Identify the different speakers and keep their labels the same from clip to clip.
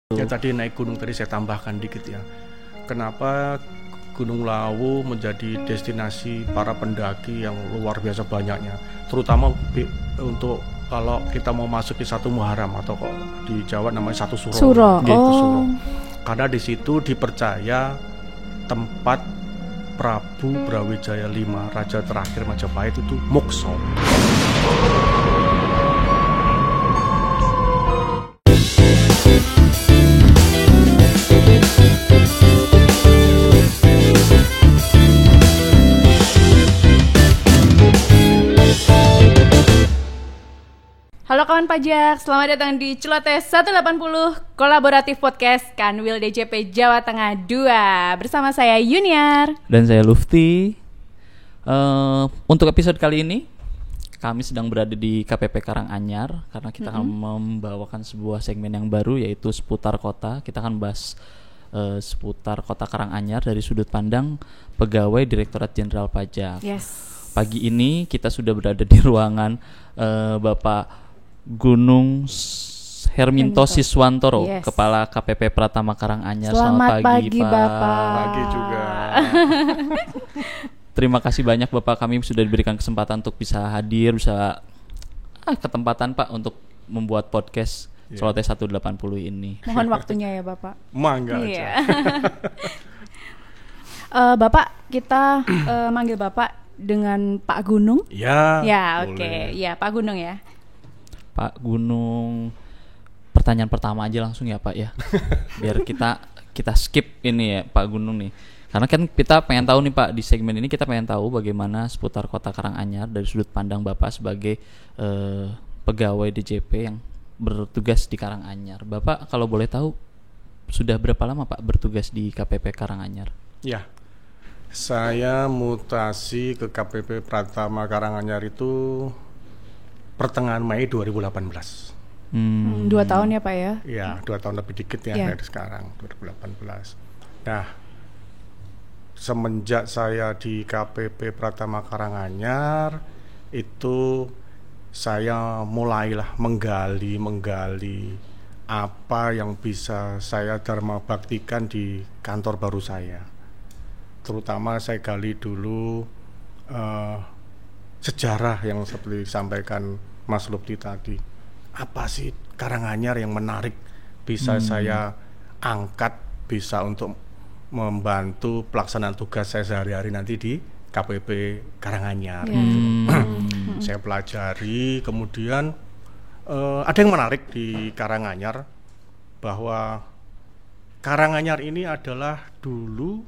Speaker 1: Ya tadi naik gunung tadi saya tambahkan dikit ya. Kenapa Gunung Lawu menjadi destinasi para pendaki yang luar biasa banyaknya, terutama untuk kalau kita mau masuk ke 1 Muharram atau kok di Jawa namanya 1 Suro.
Speaker 2: Suro.
Speaker 1: Yaitu Suro. Karena di situ dipercaya tempat Prabu Brawijaya V, raja terakhir Majapahit itu mokso.
Speaker 2: Halo kawan pajak, selamat datang di Celoteh 180 Kolaboratif Podcast Kanwil DJP Jawa Tengah 2. Bersama saya Yuniar
Speaker 3: dan saya Lufti. Untuk episode kali ini kami sedang berada di KPP Karanganyar karena kita akan membawakan sebuah segmen yang baru, yaitu seputar kota. Kita akan bahas seputar kota Karanganyar dari sudut pandang pegawai Direktorat Jenderal Pajak.
Speaker 2: Yes.
Speaker 3: Pagi ini kita sudah berada di ruangan Bapak Gunung Herminto Siswantoro, yes. Kepala KPP Pratama Karanganyar.
Speaker 2: Selamat pagi Bapak.
Speaker 1: Pagi juga.
Speaker 3: Terima kasih banyak Bapak, kami sudah diberikan kesempatan untuk bisa hadir, bisa ketempatan Pak untuk membuat podcast Celoteh 180 ini.
Speaker 2: Mohon waktunya ya Bapak.
Speaker 1: Mangga aja.
Speaker 2: Bapak, kita manggil Bapak dengan Pak Gunung.
Speaker 1: Ya.
Speaker 2: Ya, oke. Ya, Pak Gunung ya.
Speaker 3: Pak Gunung, pertanyaan pertama aja langsung ya Pak ya, biar kita skip ini ya Pak Gunung nih, karena kan kita pengen tahu nih Pak, di segmen ini kita pengen tahu bagaimana seputar kota Karanganyar dari sudut pandang Bapak sebagai pegawai DJP yang bertugas di Karanganyar. Bapak kalau boleh tahu sudah berapa lama Pak bertugas di KPP Karanganyar? Ya,
Speaker 1: saya mutasi ke KPP Pratama Karanganyar itu pertengahan Mei 2018.
Speaker 2: 2 tahun ya Pak ya?
Speaker 1: Iya, 2 tahun lebih dikit ya dari sekarang, 2018. Nah, semenjak saya di KPP Pratama Karanganyar itu saya mulailah menggali apa yang bisa saya dharma baktikan di kantor baru saya. Terutama saya gali dulu sejarah yang seperti disampaikan Mas Lufti tadi. Apa sih Karanganyar yang menarik bisa saya angkat, bisa untuk membantu pelaksanaan tugas saya sehari-hari nanti di KPP Karanganyar. Saya pelajari, kemudian ada yang menarik di Karanganyar, bahwa Karanganyar ini adalah dulu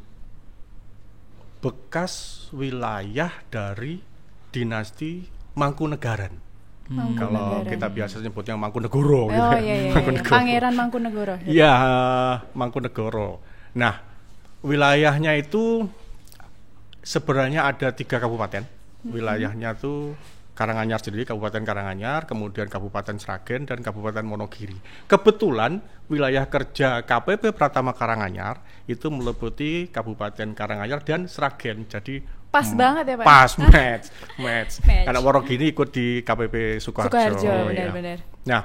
Speaker 1: bekas wilayah dari dinasti Mangkunegaran. Kalau kita biasa sebutnya Mangkunegoro, gitu.
Speaker 2: Mangkunegoro. Pangeran Mangkunegoro.
Speaker 1: Iya, Mangkunegoro. Nah, wilayahnya itu sebenarnya ada 3 kabupaten. Wilayahnya tuh Karanganyar sendiri, Kabupaten Karanganyar, kemudian Kabupaten Sragen dan Kabupaten Wonogiri. Kebetulan wilayah kerja KPP Pratama Karanganyar itu meliputi Kabupaten Karanganyar dan Sragen. Jadi
Speaker 2: pas banget ya Pak.
Speaker 1: Pas, match. Karena Wonogiri ikut di KPP Sukoharjo.
Speaker 2: Benar-benar.
Speaker 1: Nah,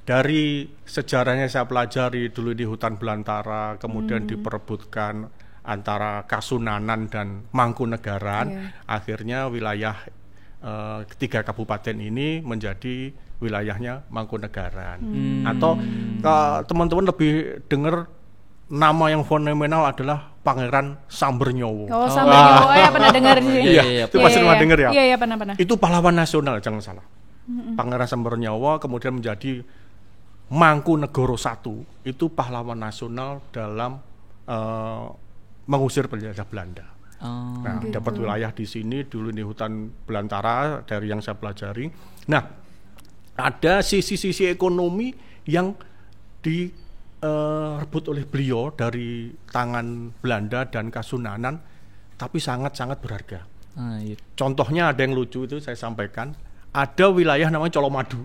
Speaker 1: dari sejarahnya saya pelajari dulu di hutan belantara, kemudian diperebutkan antara Kasunanan dan Mangkunegaran. Akhirnya wilayah 3 kabupaten ini menjadi wilayahnya Mangkunegaran. Atau teman-teman lebih dengar nama yang fenomenal adalah Pangeran Sambernyowo.
Speaker 2: Sambernyowo ya, pernah dengar sih.
Speaker 1: Iya, itu pasti pernah dengar ya.
Speaker 2: Iya, pernah.
Speaker 1: Itu pahlawan nasional, jangan salah. Pangeran Sambernyowo kemudian menjadi Mangkunegoro I, itu pahlawan nasional dalam mengusir penjajah Belanda. Dapat wilayah di sini dulu di hutan belantara dari yang saya pelajari. Nah, ada sisi-sisi ekonomi yang direbut oleh beliau dari tangan Belanda dan Kasunanan, tapi sangat-sangat berharga. Contohnya ada yang lucu, itu saya sampaikan. Ada wilayah namanya Colomadu.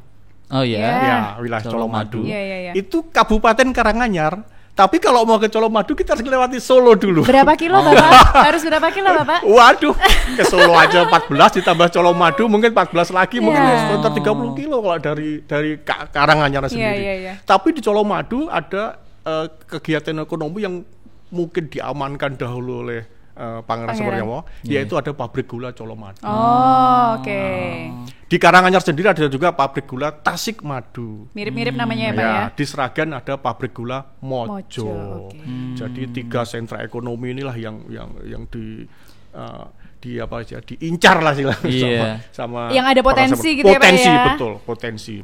Speaker 3: Oh iya.
Speaker 1: Ya, wilayah Colomadu.
Speaker 2: Itu
Speaker 1: Kabupaten Karanganyar. Tapi kalau mau ke Colomadu kita harus lewati Solo dulu.
Speaker 2: Berapa kilo Bapak? Harus berapa kilo Bapak?
Speaker 1: Waduh, ke Solo aja 14 ditambah Colomadu mungkin 14 lagi, mungkin sekitar 30 kilo kalau dari Karanganyar sendiri. Tapi di Colomadu ada kegiatan ekonomi yang mungkin diamankan dahulu oleh Pangeran Suwaryomo, yaitu ada pabrik gula Colomadu.
Speaker 2: Oh, oke.
Speaker 1: Di Karanganyar sendiri ada juga pabrik gula Tasikmadu.
Speaker 2: Mirip-mirip namanya ya, Pak ya.
Speaker 1: Di Sragen ada pabrik gula Mojo.
Speaker 2: Oke.
Speaker 1: Jadi 3 sentra ekonomi inilah yang diincar lah sih sama
Speaker 2: yang ada potensi gitu
Speaker 1: potensi,
Speaker 2: ya Pak ya.
Speaker 1: Betul,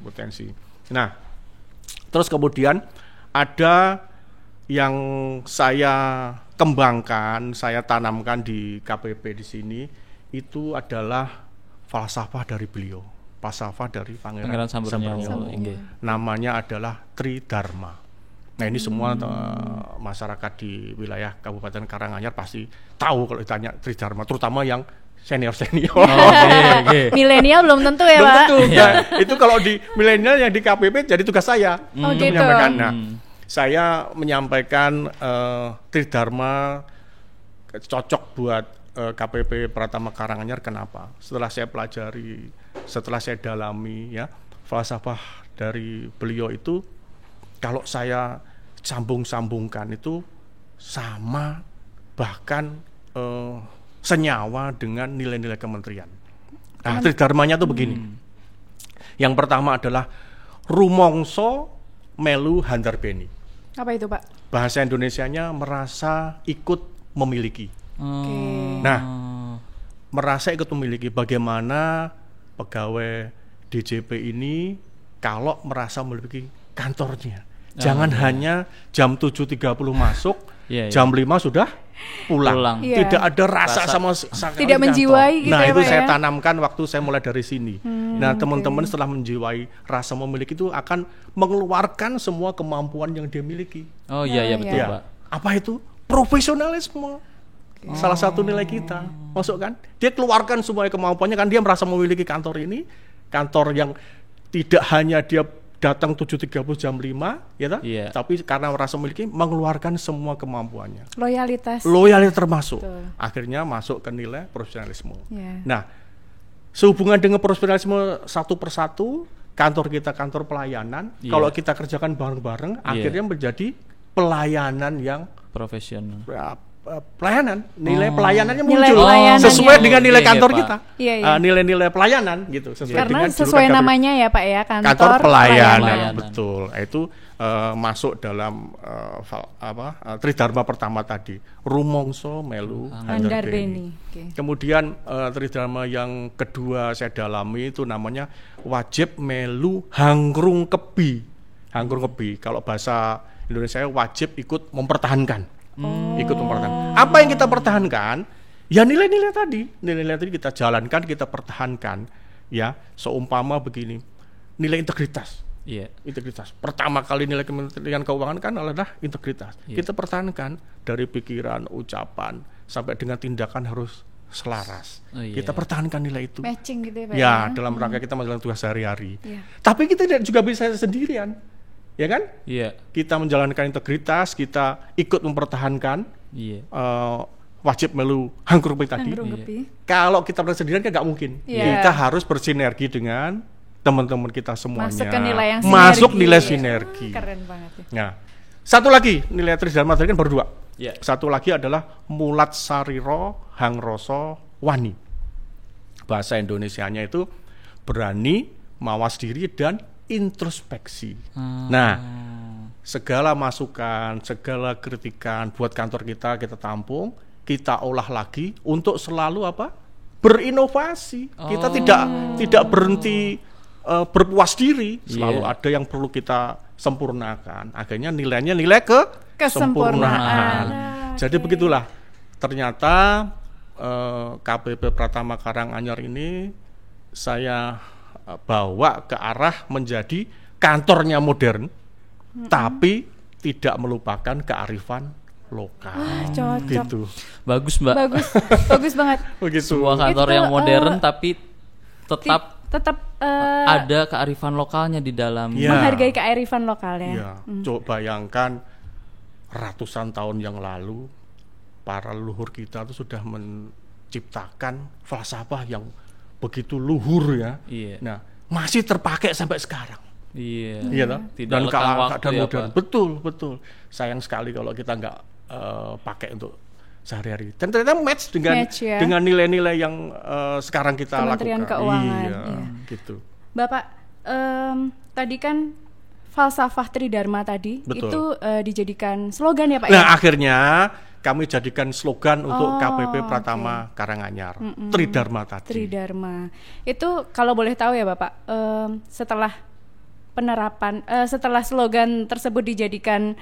Speaker 1: potensi. Nah, terus kemudian ada yang saya kembangkan, saya tanamkan di KPP di sini itu adalah falsafah dari beliau, falsafah dari Pangeran Samurnyawa. Namanya adalah Tridharma. Nah, ini semua masyarakat di wilayah Kabupaten Karanganyar pasti tahu kalau ditanya Tridharma, terutama yang senior-senior.
Speaker 2: Milenial belum tentu ya, Pak.
Speaker 1: Tentu. Itu kalau di milenial yang di KPP jadi tugas saya untuk
Speaker 2: gitu.
Speaker 1: menyampaikan. Nah, saya menyampaikan Tridharma cocok buat KPP Pratama Karanganyar. Kenapa? Setelah saya pelajari, setelah saya dalami ya, falsafah dari beliau itu kalau saya sambung-sambungkan itu sama, bahkan senyawa dengan nilai-nilai kementerian. Nah, Tridharmanya tuh begini. Yang pertama adalah rumongso melu handarbeni.
Speaker 2: Apa itu, Pak?
Speaker 1: Bahasa Indonesianya merasa ikut memiliki. Nah, merasa ikut memiliki, bagaimana pegawai DJP ini kalau merasa memiliki kantornya. Jangan hanya jam 7.30 masuk, jam 5 sudah pulang. Tidak ada rasa sama sekali.
Speaker 2: Tidak menjiwai gitu.
Speaker 1: Nah,
Speaker 2: ya,
Speaker 1: itu
Speaker 2: Pak,
Speaker 1: saya
Speaker 2: ya?
Speaker 1: tanamkan waktu saya mulai dari sini. Nah, teman-teman setelah menjiwai rasa memiliki itu akan mengeluarkan semua kemampuan yang dia miliki.
Speaker 3: Oh iya betul,
Speaker 1: Ya.
Speaker 3: Pak.
Speaker 1: Apa itu? Profesionalisme. Salah satu nilai kita, masuk kan? Dia keluarkan semua kemampuannya kan, dia merasa memiliki kantor ini, kantor yang tidak hanya dia datang 7.30 jam 5, ya tak? Tapi karena merasa memiliki, mengeluarkan semua kemampuannya.
Speaker 2: Loyalitas
Speaker 1: termasuk.
Speaker 2: Betul.
Speaker 1: Akhirnya masuk ke nilai profesionalisme.
Speaker 2: Yeah.
Speaker 1: Nah, sehubungan dengan profesionalisme satu persatu, kantor kita kantor pelayanan, kalau kita kerjakan bareng-bareng, akhirnya menjadi pelayanan yang
Speaker 3: profesional.
Speaker 1: Pelayanan, nilai pelayanannya
Speaker 2: Nilai
Speaker 1: muncul
Speaker 2: pelayanannya.
Speaker 1: sesuai dengan nilai kantor
Speaker 3: Pak.
Speaker 1: kita. Nilai-nilai pelayanan gitu, sesuai
Speaker 2: Karena
Speaker 1: dengan
Speaker 2: sesuai
Speaker 1: julukan
Speaker 2: namanya ya, Pak ya,
Speaker 1: kantor pelayanan.
Speaker 3: Pelayanan.
Speaker 1: Betul. Itu masuk dalam Tridharma pertama tadi, rumongso melu handarbeni. Kemudian Tridharma yang kedua saya dalami itu namanya wajib melu hangrung kebi. Hangrung kebi, kalau bahasa Indonesia wajib ikut mempertahankan. Ikut mempertahankan. Apa yang kita pertahankan? Ya nilai-nilai tadi. Nilai-nilai tadi kita jalankan, kita pertahankan. Ya, seumpama begini. Nilai integritas. Integritas. Pertama kali nilai Kementerian Keuangan kan adalah integritas. Kita pertahankan dari pikiran, ucapan sampai dengan tindakan harus selaras. Kita pertahankan nilai itu.
Speaker 2: Matching gitu ya, Pak.
Speaker 1: Ya, dalam rangka kita menjalankan tugas sehari-hari. Tapi kita tidak juga bisa sendirian. Ya kan? Kita menjalankan integritas, kita ikut mempertahankan wajib melu hangrung kebi tadi. Kalau kita sendirian kan nggak mungkin. Kita harus bersinergi dengan teman-teman kita semuanya.
Speaker 2: Masuk
Speaker 1: nilai sinergi.
Speaker 2: Keren banget ya.
Speaker 1: Nah, satu lagi nilai Tridharma tadi kan baru 2. Satu lagi adalah mulat sariro hangroso wani. Bahasa Indonesianya itu berani, mawas diri dan introspeksi. Nah, segala masukan, segala kritikan buat kantor kita tampung, kita olah lagi untuk selalu berinovasi. Kita tidak berhenti berpuas diri, selalu ada yang perlu kita sempurnakan. Akhirnya nilainya nilai kesempurnaan. Jadi begitulah. Ternyata KPP Pratama Karanganyar ini saya bawa ke arah menjadi kantornya modern, tapi tidak melupakan kearifan lokal.
Speaker 2: Cocok.
Speaker 1: Gitu.
Speaker 3: Bagus, Mbak.
Speaker 2: Bagus banget.
Speaker 1: Begitu.
Speaker 3: Sebuah kantor yang modern tapi tetap ada kearifan lokalnya di dalam.
Speaker 2: Menghargai kearifan lokal ya.
Speaker 1: Coba bayangkan ratusan tahun yang lalu para leluhur kita itu sudah menciptakan falsafah yang begitu luhur ya. Nah, masih terpakai sampai sekarang.
Speaker 3: Iya.
Speaker 1: Iya toh?
Speaker 3: Tidak
Speaker 1: Dan
Speaker 3: lekang waktu
Speaker 1: keadaan
Speaker 3: ya,
Speaker 1: modern.
Speaker 3: Pak.
Speaker 1: Betul. Sayang sekali kalau kita nggak pakai untuk sehari-hari. Dan ternyata match
Speaker 2: Match, ya.
Speaker 1: dengan nilai-nilai yang sekarang kita
Speaker 2: Kementerian
Speaker 1: lakukan.
Speaker 2: Keuangan,
Speaker 1: Iya,
Speaker 2: iya.
Speaker 1: gitu.
Speaker 2: Bapak, tadi kan falsafah Tridharma tadi
Speaker 1: Betul.
Speaker 2: itu dijadikan slogan ya Pak
Speaker 1: Nah,
Speaker 2: ya?
Speaker 1: akhirnya kami jadikan slogan untuk
Speaker 2: Oh,
Speaker 1: KPP Pratama Karanganyar, Tridharma tadi.
Speaker 2: Tridharma. Itu kalau boleh tahu ya Bapak, setelah penerapan, setelah slogan tersebut dijadikan,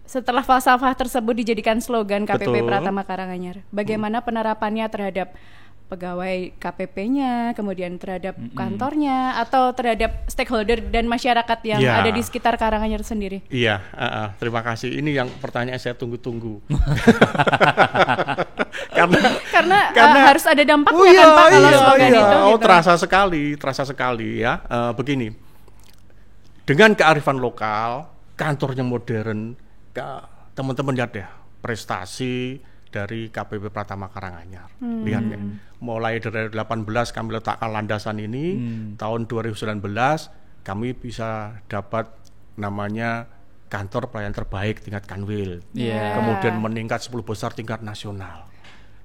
Speaker 2: setelah falsafah tersebut dijadikan slogan KPP
Speaker 1: Betul.
Speaker 2: Pratama Karanganyar, bagaimana penerapannya terhadap pegawai KPP-nya, kemudian terhadap kantornya, atau terhadap stakeholder dan masyarakat yang
Speaker 1: Ya.
Speaker 2: ada di sekitar Karanganyar sendiri?
Speaker 1: Iya, terima kasih. Ini yang pertanyaan saya tunggu-tunggu.
Speaker 2: Karena
Speaker 1: Karena-
Speaker 2: harus ada dampaknya kan Pak kalau slogan itu.
Speaker 1: Oh,
Speaker 2: gitu.
Speaker 1: terasa sekali ya. Begini, dengan kearifan lokal, kantornya modern, teman-teman lihat ya prestasi dari KPP Pratama Karanganyar. Lihat ya, mulai dari 18 kami letakkan landasan ini, tahun 2019 kami bisa dapat namanya kantor pelayanan terbaik tingkat Kanwil.
Speaker 3: Iya.
Speaker 1: Kemudian meningkat 10 besar tingkat nasional.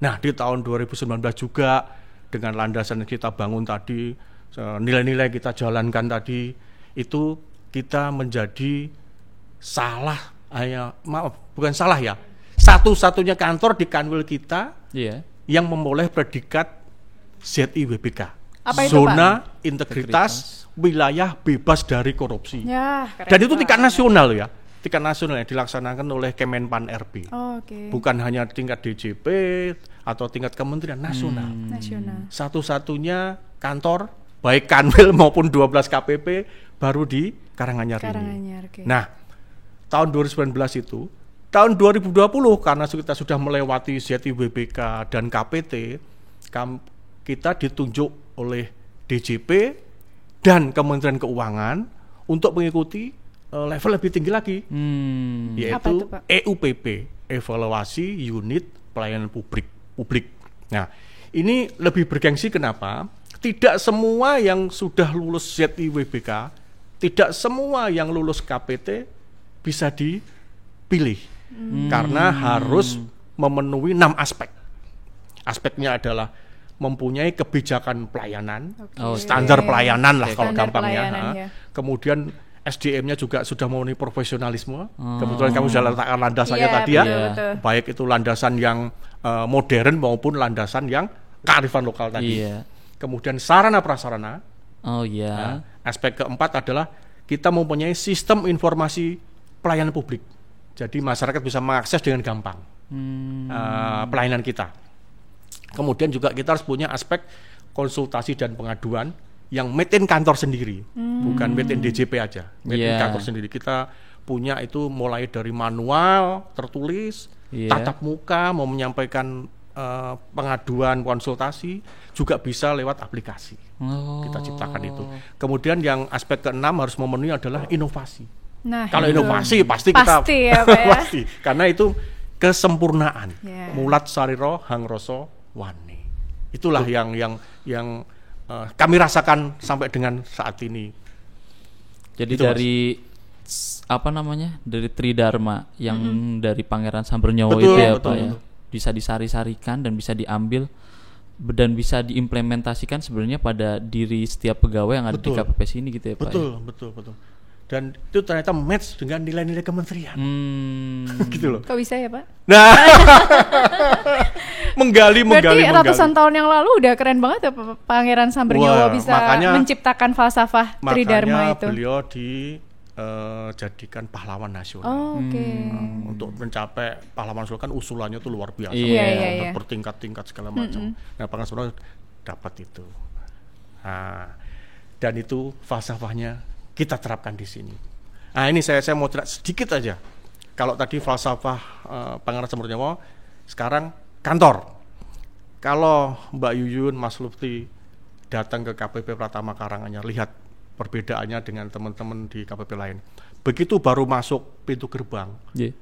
Speaker 1: Nah, di tahun 2019 juga dengan landasan yang kita bangun tadi, nilai-nilai kita jalankan tadi, itu kita menjadi bukan salah ya, satu-satunya kantor di Kanwil kita
Speaker 3: Iya.
Speaker 1: yang memperoleh predikat ZIWBK.
Speaker 2: Apa itu,
Speaker 1: Zona Integritas Wilayah Bebas dari Korupsi.
Speaker 2: Ya, keren
Speaker 1: Dan itu tingkat
Speaker 2: banget.
Speaker 1: nasional ya, tingkat nasional yang dilaksanakan oleh Kemenpan RB.
Speaker 2: Oh, oke.
Speaker 1: Bukan hanya tingkat DJP atau tingkat kementerian nasional.
Speaker 2: Nasional.
Speaker 1: Satu-satunya kantor baik Kanwil maupun 12 KPP baru di Karanganyar
Speaker 2: Karanganyar,
Speaker 1: ini.
Speaker 2: oke.
Speaker 1: Nah, tahun 2019 itu, tahun 2020 karena kita sudah melewati ZIWBK dan KPT, kita ditunjuk oleh DJP dan Kementerian Keuangan untuk mengikuti level lebih tinggi lagi,
Speaker 3: Hmm.
Speaker 2: Apa
Speaker 1: yaitu
Speaker 2: itu, Pak?
Speaker 1: EUPP, Evaluasi Unit Pelayanan Publik. Nah, ini lebih bergengsi kenapa? Tidak semua yang sudah lulus ZIWBK, tidak semua yang lulus KPT bisa dipilih. Karena harus memenuhi 6 aspek. Aspeknya adalah mempunyai kebijakan pelayanan,
Speaker 2: Oke.
Speaker 1: standar pelayanan lah
Speaker 3: Oke,
Speaker 1: kalau
Speaker 2: standar
Speaker 1: gampangnya.
Speaker 2: pelayanan, ya.
Speaker 1: Kemudian SDM-nya juga sudah memenuhi profesionalisme. Kebetulan kamu sudah letakkan landasannya
Speaker 2: Iya,
Speaker 1: tadi ya.
Speaker 2: betul.
Speaker 1: Baik itu landasan yang modern maupun landasan yang kearifan lokal tadi.
Speaker 3: Iya.
Speaker 1: Kemudian sarana prasarana.
Speaker 3: Oh iya.
Speaker 1: Nah, aspek keempat adalah kita mempunyai sistem informasi pelayanan publik. Jadi masyarakat bisa mengakses dengan gampang pelayanan kita. Kemudian juga kita harus punya aspek konsultasi dan pengaduan yang made in kantor sendiri, bukan made in DJP aja, made in
Speaker 3: Yeah.
Speaker 1: kantor sendiri. Kita punya itu mulai dari manual tertulis,
Speaker 3: Yeah.
Speaker 1: tatap muka, mau menyampaikan pengaduan konsultasi juga bisa lewat aplikasi.
Speaker 3: Oh.
Speaker 1: Kita ciptakan itu. Kemudian yang aspek keenam harus memenuhi adalah inovasi.
Speaker 2: Nah,
Speaker 1: Kalau
Speaker 2: itu.
Speaker 1: inovasi pasti kita
Speaker 2: Pasti ya, Pak ya.
Speaker 1: pasti. Karena itu kesempurnaan.
Speaker 2: Ya.
Speaker 1: Mulat sariro hangroso wani. Itulah yang kami rasakan sampai dengan saat ini.
Speaker 3: Jadi
Speaker 1: Itu, Mas.
Speaker 3: dari apa namanya? Dari Tridharma yang dari Pangeran Sambernyowo
Speaker 1: Betul,
Speaker 3: itu ya,
Speaker 1: betul,
Speaker 3: Pak ya.
Speaker 1: betul.
Speaker 3: Bisa disari-sarikan dan bisa diambil dan bisa diimplementasikan sebenarnya pada diri setiap pegawai yang ada di
Speaker 1: Betul.
Speaker 3: KPPS ini gitu ya, Pak.
Speaker 1: Betul. Dan itu ternyata match dengan nilai-nilai kementerian. Gitu loh.
Speaker 2: Kok bisa ya Pak?
Speaker 1: Nah, menggali.
Speaker 2: Berarti ratusan tahun yang lalu udah keren banget ya Pangeran Sambernyowo
Speaker 1: Wah,
Speaker 2: bisa
Speaker 1: makanya-
Speaker 2: menciptakan falsafah Tridharma
Speaker 1: Makanya
Speaker 2: itu.
Speaker 1: beliau dijadikan pahlawan nasional.
Speaker 2: Oh, oke.
Speaker 1: Untuk mencapai pahlawan nasional kan usulannya tuh luar biasa,
Speaker 3: Iya,
Speaker 2: iya.
Speaker 1: bertingkat-tingkat segala macam. Nah, Pangeran Sambernyowo dapat itu. Nah, dan itu falsafahnya kita terapkan di sini. Nah, ini saya mau cerita sedikit aja. Kalau tadi falsafah Pangeran Sambernyowo, sekarang kantor. Kalau Mbak Yuyun, Mas Lutfi datang ke KPP Pratama Karanganyar, lihat perbedaannya dengan teman-teman di KPP lain. Begitu baru masuk pintu gerbang,
Speaker 3: Iya.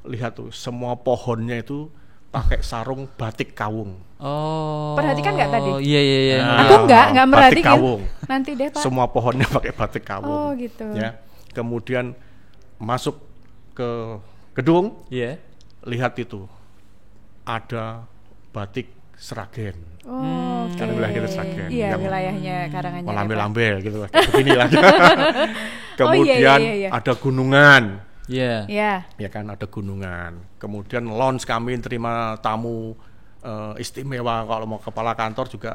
Speaker 1: lihat tuh semua pohonnya itu pakai sarung batik kawung.
Speaker 3: Oh.
Speaker 2: Perhatikan nggak tadi?
Speaker 3: Iya.
Speaker 1: Nah,
Speaker 2: Aku nggak
Speaker 1: batik
Speaker 2: merhatiin.
Speaker 1: kawung.
Speaker 2: Nanti deh Pak.
Speaker 1: Semua pohonnya pakai batik kawung.
Speaker 2: Oh gitu.
Speaker 1: Ya. Kemudian masuk ke gedung,
Speaker 3: Iya.
Speaker 1: lihat itu ada batik Sragen.
Speaker 2: Oh,
Speaker 1: Kan wilayah kita Sragen.
Speaker 2: Iya,
Speaker 1: yang
Speaker 2: wilayahnya Karanganyar. ya, Pak.
Speaker 1: melambe-lambe gitu lah. Kayak begini lah. Kemudian
Speaker 2: iya.
Speaker 1: ada gunungan.
Speaker 3: Iya.
Speaker 2: Iya.
Speaker 1: Ya kan ada gunungan. Kemudian lounge kami terima tamu istimewa, kalau mau kepala kantor juga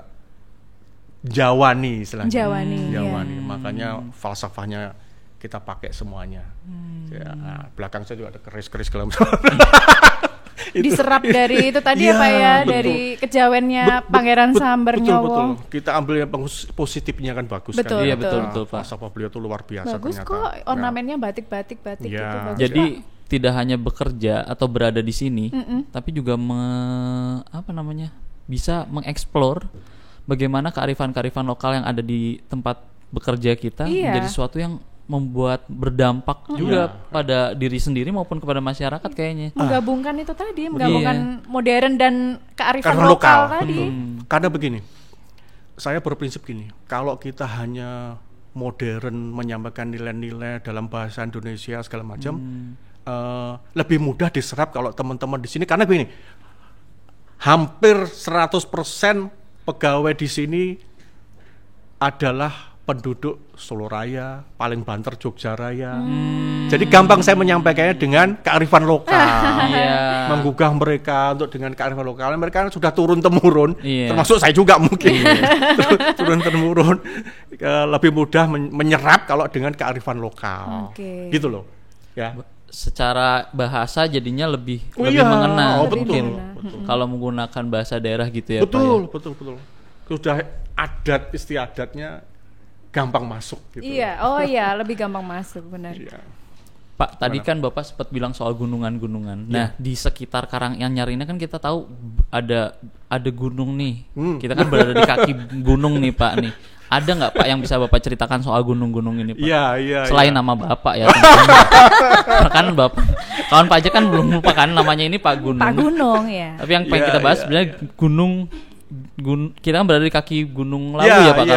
Speaker 1: Jawani istilahnya.
Speaker 2: Jawani,
Speaker 1: Jawani.
Speaker 2: iya.
Speaker 1: Makanya falsafahnya kita pakai semuanya. Ya, nah, belakang saya juga ada keris-keris segala macam.
Speaker 2: Diserap dari itu tadi
Speaker 1: Iya,
Speaker 2: apa ya,
Speaker 1: betul.
Speaker 2: dari kejawennya Pangeran Samber
Speaker 1: betul,
Speaker 2: Nyowo.
Speaker 1: betul. Kita ambil yang positifnya kan bagus
Speaker 2: Betul,
Speaker 1: kan.
Speaker 3: Iya,
Speaker 2: betul.
Speaker 3: betul, Pak.
Speaker 1: Falsafah beliau tuh luar biasa
Speaker 2: Bagus
Speaker 1: ternyata.
Speaker 2: kok,
Speaker 1: Ya.
Speaker 2: ornamennya batik
Speaker 1: Iya.
Speaker 2: gitu bagus.
Speaker 3: Jadi
Speaker 2: kok.
Speaker 3: tidak hanya bekerja atau berada di sini, tapi juga bisa mengeksplor bagaimana kearifan-kearifan lokal yang ada di tempat bekerja kita
Speaker 2: Iya.
Speaker 3: menjadi sesuatu yang membuat berdampak juga pada diri sendiri maupun kepada masyarakat kayaknya.
Speaker 2: menggabungkan itu tadi, menggabungkan modern dan kearifan
Speaker 1: Karena
Speaker 2: lokal
Speaker 1: lokal,
Speaker 2: tadi.
Speaker 1: betul. Karena begini, saya berprinsip gini, kalau kita hanya modern menyampaikan nilai-nilai dalam bahasa Indonesia segala macam, lebih mudah diserap kalau teman-teman di sini. Karena begini, hampir 100% pegawai di sini adalah penduduk Solo Raya, paling banter Jogja Raya. Jadi gampang saya menyampaikannya dengan kearifan lokal.
Speaker 3: Iya.
Speaker 1: Menggugah mereka untuk dengan kearifan lokal. Mereka sudah turun temurun,
Speaker 3: Iya.
Speaker 1: termasuk saya juga mungkin. Turun temurun, lebih mudah menyerap kalau dengan kearifan lokal.
Speaker 2: Oke.
Speaker 1: Gitu loh. Ya.
Speaker 3: Secara bahasa jadinya lebih
Speaker 1: Iya,
Speaker 3: mengena
Speaker 1: betul,
Speaker 3: mungkin.
Speaker 1: betul.
Speaker 3: Kalau menggunakan bahasa daerah gitu ya,
Speaker 1: Betul,
Speaker 3: Pak.
Speaker 1: betul. Sudah adat istiadatnya gampang masuk gitu.
Speaker 2: Iya, oh iya, lebih gampang masuk, benar.
Speaker 1: Iya.
Speaker 3: Pak, tadi kan Bapak sempat bilang soal gunungan-gunungan. Nah, di sekitar Karanganyar ini kan kita tahu ada gunung nih. Kita kan berada di kaki gunung nih, Pak nih. Ada nggak Pak yang bisa Bapak ceritakan soal gunung-gunung ini, Pak?
Speaker 1: Iya.
Speaker 3: Selain nama Bapak ya. tentunya. Kan Bapak, kawan pajak kan belum lupa kan namanya ini Pak Gunung.
Speaker 2: Pak Gunung ya.
Speaker 3: Tapi yang pengen
Speaker 1: Iya,
Speaker 3: kita bahas
Speaker 1: iya,
Speaker 3: sebenarnya kita kan berada di kaki Gunung Lawu ya Pak.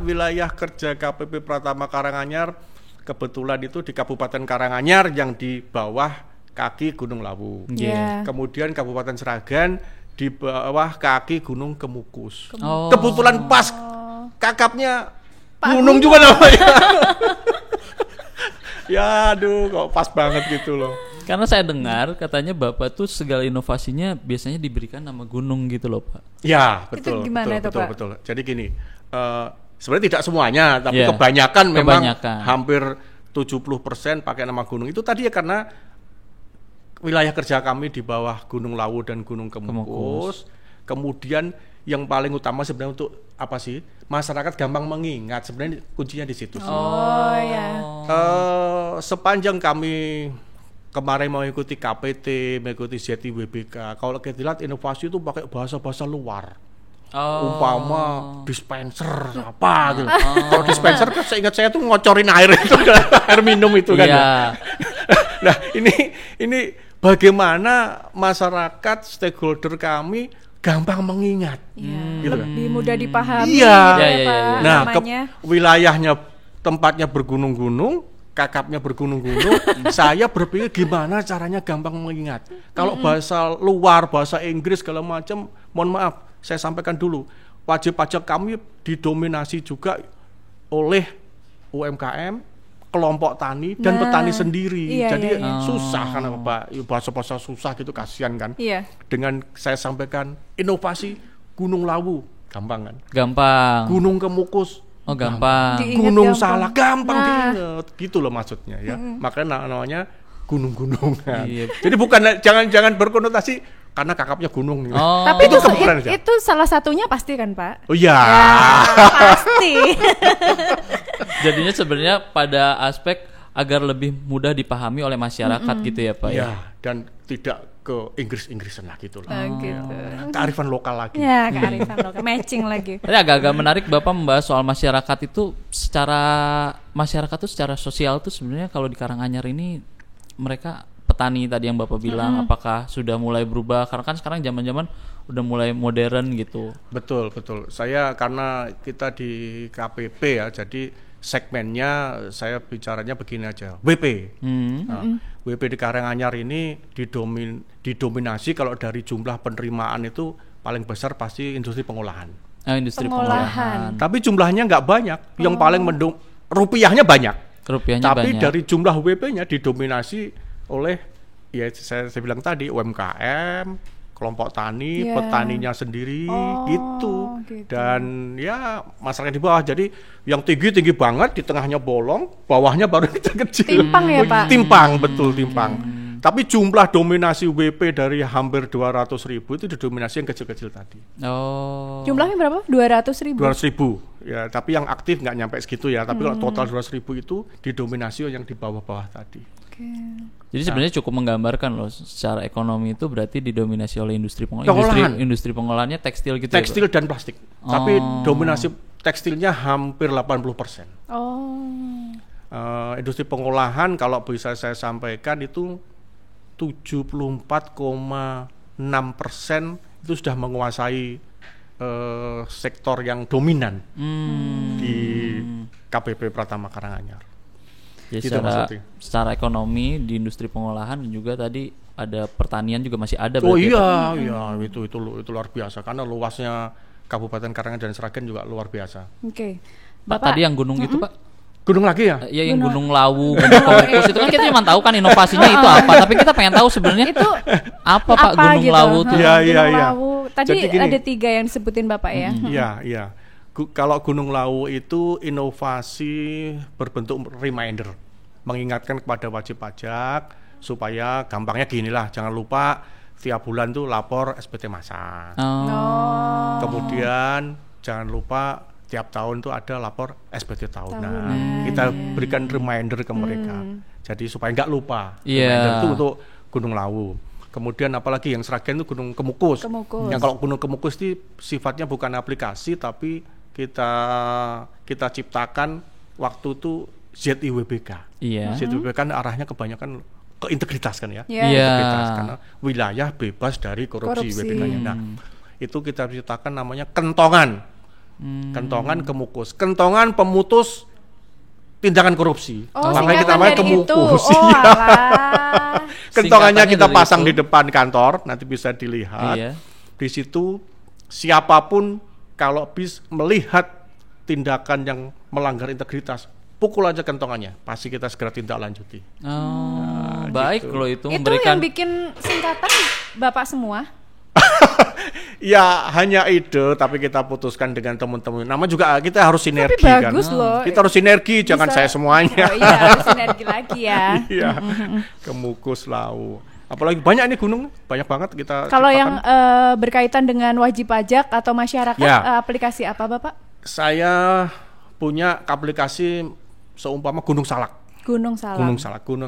Speaker 1: Wilayah kerja KPP Pratama Karanganyar kebetulan itu di Kabupaten Karanganyar yang di bawah kaki Gunung Lawu.
Speaker 2: Iya.
Speaker 1: Kemudian Kabupaten Sragen di bawah kaki Gunung Kemukus.
Speaker 3: Oh.
Speaker 1: Kebetulan pas kakapnya gunung juga namanya. Ya aduh kok pas banget gitu loh.
Speaker 3: Karena saya dengar katanya Bapak tuh segala inovasinya biasanya diberikan nama gunung gitu loh Pak.
Speaker 1: Ya betul.
Speaker 2: gimana itu, Pak?
Speaker 1: Betul. Jadi gini, sebenarnya tidak semuanya, tapi
Speaker 3: Iya.
Speaker 1: kebanyakan memang
Speaker 3: Kebanyakan.
Speaker 1: hampir 70% pakai nama gunung. Itu tadi ya karena wilayah kerja kami di bawah Gunung Lawu dan Gunung Kemukus. Kemudian yang paling utama sebenarnya untuk apa sih? Masyarakat gampang mengingat, sebenarnya kuncinya di situ sih.
Speaker 2: Oh ya.
Speaker 1: Sepanjang kami kemarin mengikuti KPT, mengikuti ZIWBK, kalau kita lihat inovasi itu pakai bahasa-bahasa luar. Umpama dispenser apa gitu. Kalau dispenser kan saya ingat saya tuh ngocorin air itu air minum itu kan.
Speaker 3: Iya.
Speaker 1: Ya. Nah, ini bagaimana masyarakat stakeholder kami gampang mengingat.
Speaker 2: Iya,
Speaker 1: Gitu.
Speaker 2: lebih mudah dipahami
Speaker 1: Iya.
Speaker 2: gitu ya,
Speaker 3: Iya,
Speaker 2: Pak,
Speaker 3: iya.
Speaker 1: Nah,
Speaker 2: namanya.
Speaker 1: wilayahnya tempatnya bergunung-gunung, kakapnya bergunung-gunung, saya berpikir gimana caranya gampang mengingat. Kalau bahasa luar, bahasa Inggris segala macam, mohon maaf, saya sampaikan dulu, wajib pajak kami didominasi juga oleh UMKM, kelompok tani dan
Speaker 2: Nah,
Speaker 1: petani sendiri.
Speaker 2: iya,
Speaker 1: Jadi
Speaker 2: iya.
Speaker 1: susah kan Pak, bahasa-bahasa susah gitu kasihan kan.
Speaker 2: Iya.
Speaker 1: Dengan saya sampaikan inovasi Gunung Lawu, gampang kan.
Speaker 3: Gampang.
Speaker 1: Gunung Kemukus,
Speaker 3: Oh gampang.
Speaker 2: Diingat
Speaker 1: Gunung
Speaker 2: gampang.
Speaker 1: Salah, gampang
Speaker 2: Nah.
Speaker 1: diinget, gitu loh maksudnya ya. Makanya namanya gunung-gunungan.
Speaker 3: Iya.
Speaker 1: Jadi bukan jangan berkonotasi karena kakapnya gunung nih.
Speaker 3: Oh.
Speaker 2: Tapi itu,
Speaker 1: kebetulan aja.
Speaker 2: itu salah satunya pasti kan, Pak?
Speaker 1: Oh iya.
Speaker 2: Pasti.
Speaker 3: Jadinya sebenarnya pada aspek agar lebih mudah dipahami oleh masyarakat gitu ya Pak ya.
Speaker 1: Ya, dan tidak ke Inggris-Inggrisan lah gitu loh.
Speaker 2: Gitu.
Speaker 1: Kearifan lokal lagi.
Speaker 2: Ya, kearifan lokal, matching lagi.
Speaker 3: Tadi agak-agak menarik Bapak membahas soal masyarakat itu secara sosial tuh sebenarnya kalau di Karanganyar ini mereka petani tadi yang Bapak bilang, apakah sudah mulai berubah? Karena kan sekarang zaman-zaman udah mulai modern gitu.
Speaker 1: Betul. Saya karena kita di KPP ya, jadi segmennya saya bicaranya begini aja. WP. Nah, WP di Karanganyar ini didominasi kalau dari jumlah penerimaan itu paling besar pasti industri pengolahan.
Speaker 3: Industri pengolahan.
Speaker 1: Tapi jumlahnya nggak banyak. Yang paling rupiahnya banyak.
Speaker 3: Rupiahnya
Speaker 1: Tapi
Speaker 3: banyak.
Speaker 1: dari jumlah WP-nya didominasi oleh ya saya bilang tadi UMKM, kelompok tani, petaninya sendiri gitu. Dan ya masyarakat di bawah. Jadi yang tinggi banget, di tengahnya bolong, bawahnya baru kecil-kecil.
Speaker 2: Timpang ya, Pak?
Speaker 1: Timpang, betul timpang. Tapi jumlah dominasi WP dari hampir 200.000 itu didominasi yang kecil-kecil tadi.
Speaker 2: Jumlahnya berapa? 200.000.
Speaker 1: 200.000 ya, tapi yang aktif nggak nyampe segitu ya. Tapi kalau total 200.000 itu didominasi yang di bawah-bawah tadi.
Speaker 3: Jadi sebenarnya cukup menggambarkan loh, secara ekonomi itu berarti didominasi oleh industri pengolahan. Industri pengolahannya tekstil gitu.
Speaker 1: Tekstil dan plastik. Tapi dominasi tekstilnya hampir 80%. Industri pengolahan kalau bisa saya sampaikan itu 74,6% itu sudah menguasai sektor yang dominan di KPP Pratama Karanganyar.
Speaker 3: Jadi
Speaker 1: Gitu
Speaker 3: secara ekonomi di industri pengolahan dan juga tadi ada pertanian juga masih ada.
Speaker 1: Oh
Speaker 3: berarti
Speaker 1: iya, itu luar biasa karena luasnya Kabupaten Karanganyar dan Sragen juga luar biasa.
Speaker 2: Oke.
Speaker 3: Pak, tadi yang gunung itu Pak?
Speaker 1: Gunung lagi ya?
Speaker 3: Iya, yang Gunung Lawu, Gunung Kokus itu kan kita cuma tahu kan inovasinya itu apa, tapi kita pengen tahu sebenarnya
Speaker 2: Itu
Speaker 3: apa Pak Gunung
Speaker 2: gitu?
Speaker 3: Lawu tuh?
Speaker 2: Gunung Lawu. Tadi
Speaker 1: Jadi gini,
Speaker 2: ada 3 yang disebutin Bapak ya.
Speaker 1: Iya. Kalau Gunung Lawu itu inovasi berbentuk reminder, mengingatkan kepada wajib pajak supaya gampangnya ginilah, jangan lupa tiap bulan tuh lapor SPT masak. Kemudian jangan lupa tiap tahun tuh ada lapor SPT tahunan. Kita berikan reminder ke mereka. Jadi supaya nggak lupa. Reminder itu untuk Gunung Lawu. Kemudian apalagi yang Sragen itu Gunung Kemukus. Yang kalau Gunung Kemukus itu sifatnya bukan aplikasi tapi kita ciptakan waktu itu ZIWBK. ZIWBK kan arahnya kebanyakan ke integritas kan ya. Integritas karena wilayah bebas dari korupsi. WBK-nya. Nah, itu kita ciptakan namanya kentongan. Kentongan Kemukus. Kentongan pemutus tindakan korupsi. Makanya kita namanya Kemukus. Kentongannya kita pasang di depan kantor, nanti bisa dilihat. Di situ siapapun kalau bisa melihat tindakan yang melanggar integritas, pukul aja kentongannya, pasti kita segera tindak lanjuti.
Speaker 3: Baik
Speaker 1: gitu.
Speaker 3: loh itu
Speaker 2: Itu
Speaker 3: memberikan.
Speaker 2: yang bikin singkatan Bapak semua?
Speaker 1: Ya hanya ide, tapi kita putuskan dengan teman-teman. Nama juga kita harus sinergi.
Speaker 2: Tapi bagus loh.
Speaker 1: Kita harus sinergi, jangan saya semuanya.
Speaker 2: Oh iya, harus sinergi lagi ya.
Speaker 1: Iya. Kemukus Lawu. Apalagi banyak nih gunung, banyak banget kita.
Speaker 2: Kalau
Speaker 1: ciptakan.
Speaker 2: yang berkaitan dengan wajib pajak atau masyarakat, aplikasi apa Bapak?
Speaker 1: Saya punya aplikasi seumpama Gunung Salak.
Speaker 2: Gunung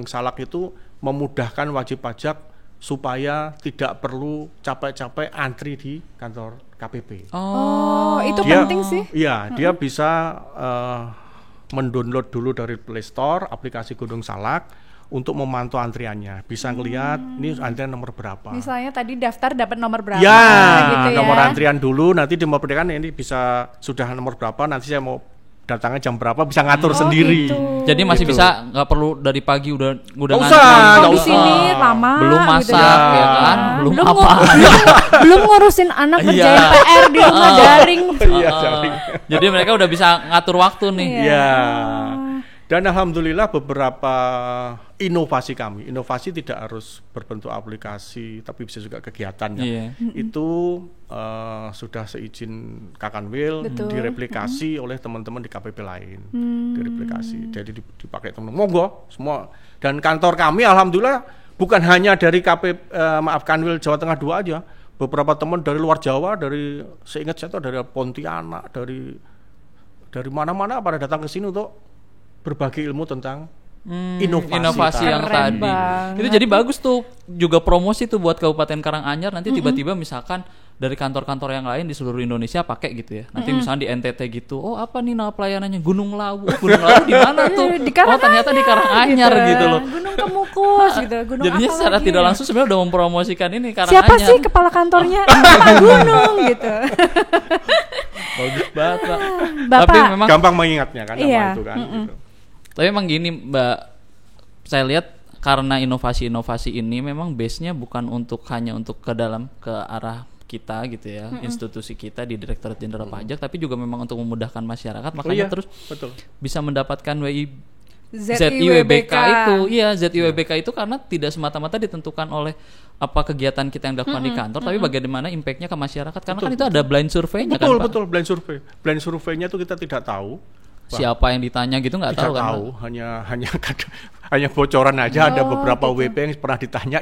Speaker 1: Salak itu memudahkan wajib pajak supaya tidak perlu capek-capek antri di kantor KPP.
Speaker 2: Itu penting sih.
Speaker 1: Iya, dia bisa mendownload dulu dari Play Store aplikasi Gunung Salak untuk memantau antriannya. Bisa ngelihat ini antrian nomor berapa.
Speaker 2: Misalnya tadi daftar dapat nomor berapa.
Speaker 1: Ya,
Speaker 2: gitu ya.
Speaker 1: nomor antrian dulu, nanti dimodifikasikan ini bisa sudah nomor berapa, nanti saya mau datangnya jam berapa, bisa ngatur sendiri.
Speaker 2: Gitu.
Speaker 3: Jadi masih bisa, nggak perlu dari pagi udah
Speaker 1: Nggak
Speaker 3: ngantri.
Speaker 1: usah.
Speaker 2: Di sini lama.
Speaker 3: Belum
Speaker 2: gitu
Speaker 3: masak ya kan, belum apa.
Speaker 2: belum ngurusin anak kerjain PR di rumah daring.
Speaker 1: Iya, jaring.
Speaker 3: Jadi mereka udah bisa ngatur waktu nih.
Speaker 1: Iya. Dan alhamdulillah beberapa inovasi tidak harus berbentuk aplikasi, tapi bisa juga kegiatannya. Itu sudah seizin Kakanwil direplikasi oleh teman-teman di KPP lain. Direplikasi, jadi dipakai teman-teman. Monggo semua. Dan kantor kami alhamdulillah bukan hanya dari Kanwil Jawa Tengah 2 aja. Beberapa teman dari luar Jawa, seingat saya itu dari Pontianak, dari mana-mana pada datang ke sini untuk berbagi ilmu tentang
Speaker 3: inovasi yang
Speaker 2: Keren
Speaker 3: tadi.
Speaker 2: banget.
Speaker 3: Itu jadi bagus tuh juga promosi tuh buat Kabupaten Karanganyar nanti tiba-tiba misalkan dari kantor-kantor yang lain di seluruh Indonesia pakai gitu ya. Nanti misalnya di NTT gitu. Oh, apa nih nama pelayanannya? Gunung Lawu. Oh, Gunung Lawu di mana tuh?
Speaker 2: Di Karanganyar,
Speaker 3: Oh, ternyata di Karanganyar gitu loh.
Speaker 2: Gunung Kemukus gitu. Gunung
Speaker 3: Jadinya
Speaker 2: apa
Speaker 3: secara
Speaker 2: lagi?
Speaker 3: tidak langsung sebenarnya udah mempromosikan ini Karanganyar.
Speaker 2: Siapa sih kepala kantornya? Pak Gunung gitu.
Speaker 3: Bagus banget, Pak.
Speaker 2: Bapak.
Speaker 3: Tapi memang
Speaker 1: Gampang mengingatnya kan
Speaker 2: Iya.
Speaker 1: nama itu kan. Gitu.
Speaker 3: Tapi memang gini Mbak, saya lihat karena inovasi-inovasi ini memang base-nya bukan hanya untuk ke arah kita gitu ya, institusi kita di Direktorat Jenderal Pajak, tapi juga memang untuk memudahkan masyarakat, makanya terus
Speaker 1: betul.
Speaker 3: bisa mendapatkan
Speaker 2: ZIWBK
Speaker 3: ZIWBK itu. Iya, ZIWBK itu karena tidak semata-mata ditentukan oleh apa kegiatan kita yang dilakukan di kantor, tapi bagaimana impact-nya ke masyarakat, karena kan itu ada blind survey-nya kan, Pak?
Speaker 1: Betul, blind survey. Blind survey-nya itu kita tidak tahu.
Speaker 3: Siapa yang ditanya gitu nggak tahu kan, Pak?
Speaker 1: hanya bocoran aja. Ada beberapa WP yang pernah ditanya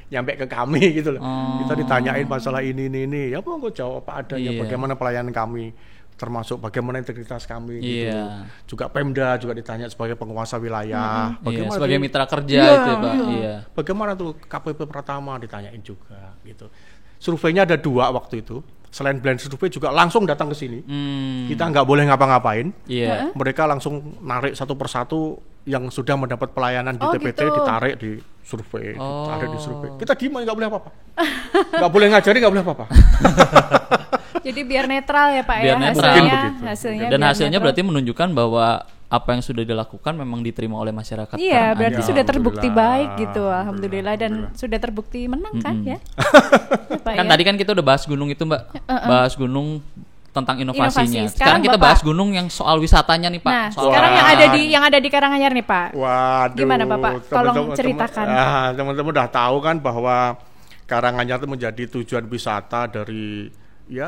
Speaker 1: nyampe ke kami gitu loh. Kita ditanyain masalah ini ya mau jawab apa adanya,
Speaker 3: Iya.
Speaker 1: bagaimana pelayanan kami, termasuk bagaimana integritas kami gitu.
Speaker 3: Iya.
Speaker 1: Juga Pemda juga ditanya sebagai penguasa wilayah,
Speaker 3: Iya, sebagai mitra kerja itu ya, Pak. Iya.
Speaker 1: Bagaimana tuh KPP Pratama ditanyain juga gitu. Surveinya ada 2 waktu itu. Selain blind survei juga langsung datang ke sini. Kita nggak boleh ngapa-ngapain.
Speaker 3: Iya.
Speaker 1: Mereka langsung narik satu persatu yang sudah mendapat pelayanan di
Speaker 2: Oh,
Speaker 1: TPT,
Speaker 2: gitu.
Speaker 1: ditarik di survei, ditarik di survei.
Speaker 3: Oh.
Speaker 1: Kita diem nggak boleh apa-apa, nggak boleh ngajari, nggak boleh apa-apa.
Speaker 2: Jadi biar netral ya Pak
Speaker 3: Biar
Speaker 2: ya
Speaker 3: netral.
Speaker 1: Mungkin
Speaker 2: hasilnya.
Speaker 1: begitu.
Speaker 2: Hasilnya
Speaker 3: Dan
Speaker 2: biar
Speaker 3: hasilnya
Speaker 2: netral.
Speaker 3: berarti menunjukkan bahwa apa yang sudah dilakukan memang diterima oleh masyarakat.
Speaker 2: Iya, berarti
Speaker 1: Ya,
Speaker 2: sudah terbukti
Speaker 1: alhamdulillah.
Speaker 2: baik gitu, alhamdulillah, dan sudah terbukti menang kan ya? Ya, Pak,
Speaker 3: Kan
Speaker 2: ya?
Speaker 3: tadi kan kita udah bahas gunung itu, Mbak. Bahas gunung tentang inovasinya.
Speaker 2: Inovasi.
Speaker 3: Sekarang kita
Speaker 2: Bapak-
Speaker 3: bahas gunung yang soal wisatanya nih, Pak.
Speaker 2: Nah,
Speaker 3: Soal
Speaker 2: sekarang
Speaker 3: pelayanan.
Speaker 2: yang ada di Karanganyar nih Pak.
Speaker 1: Waduh.
Speaker 2: Gimana, Bapak? Tolong ceritakan.
Speaker 1: Teman-teman udah tahu kan bahwa Karanganyar itu menjadi tujuan wisata dari, ya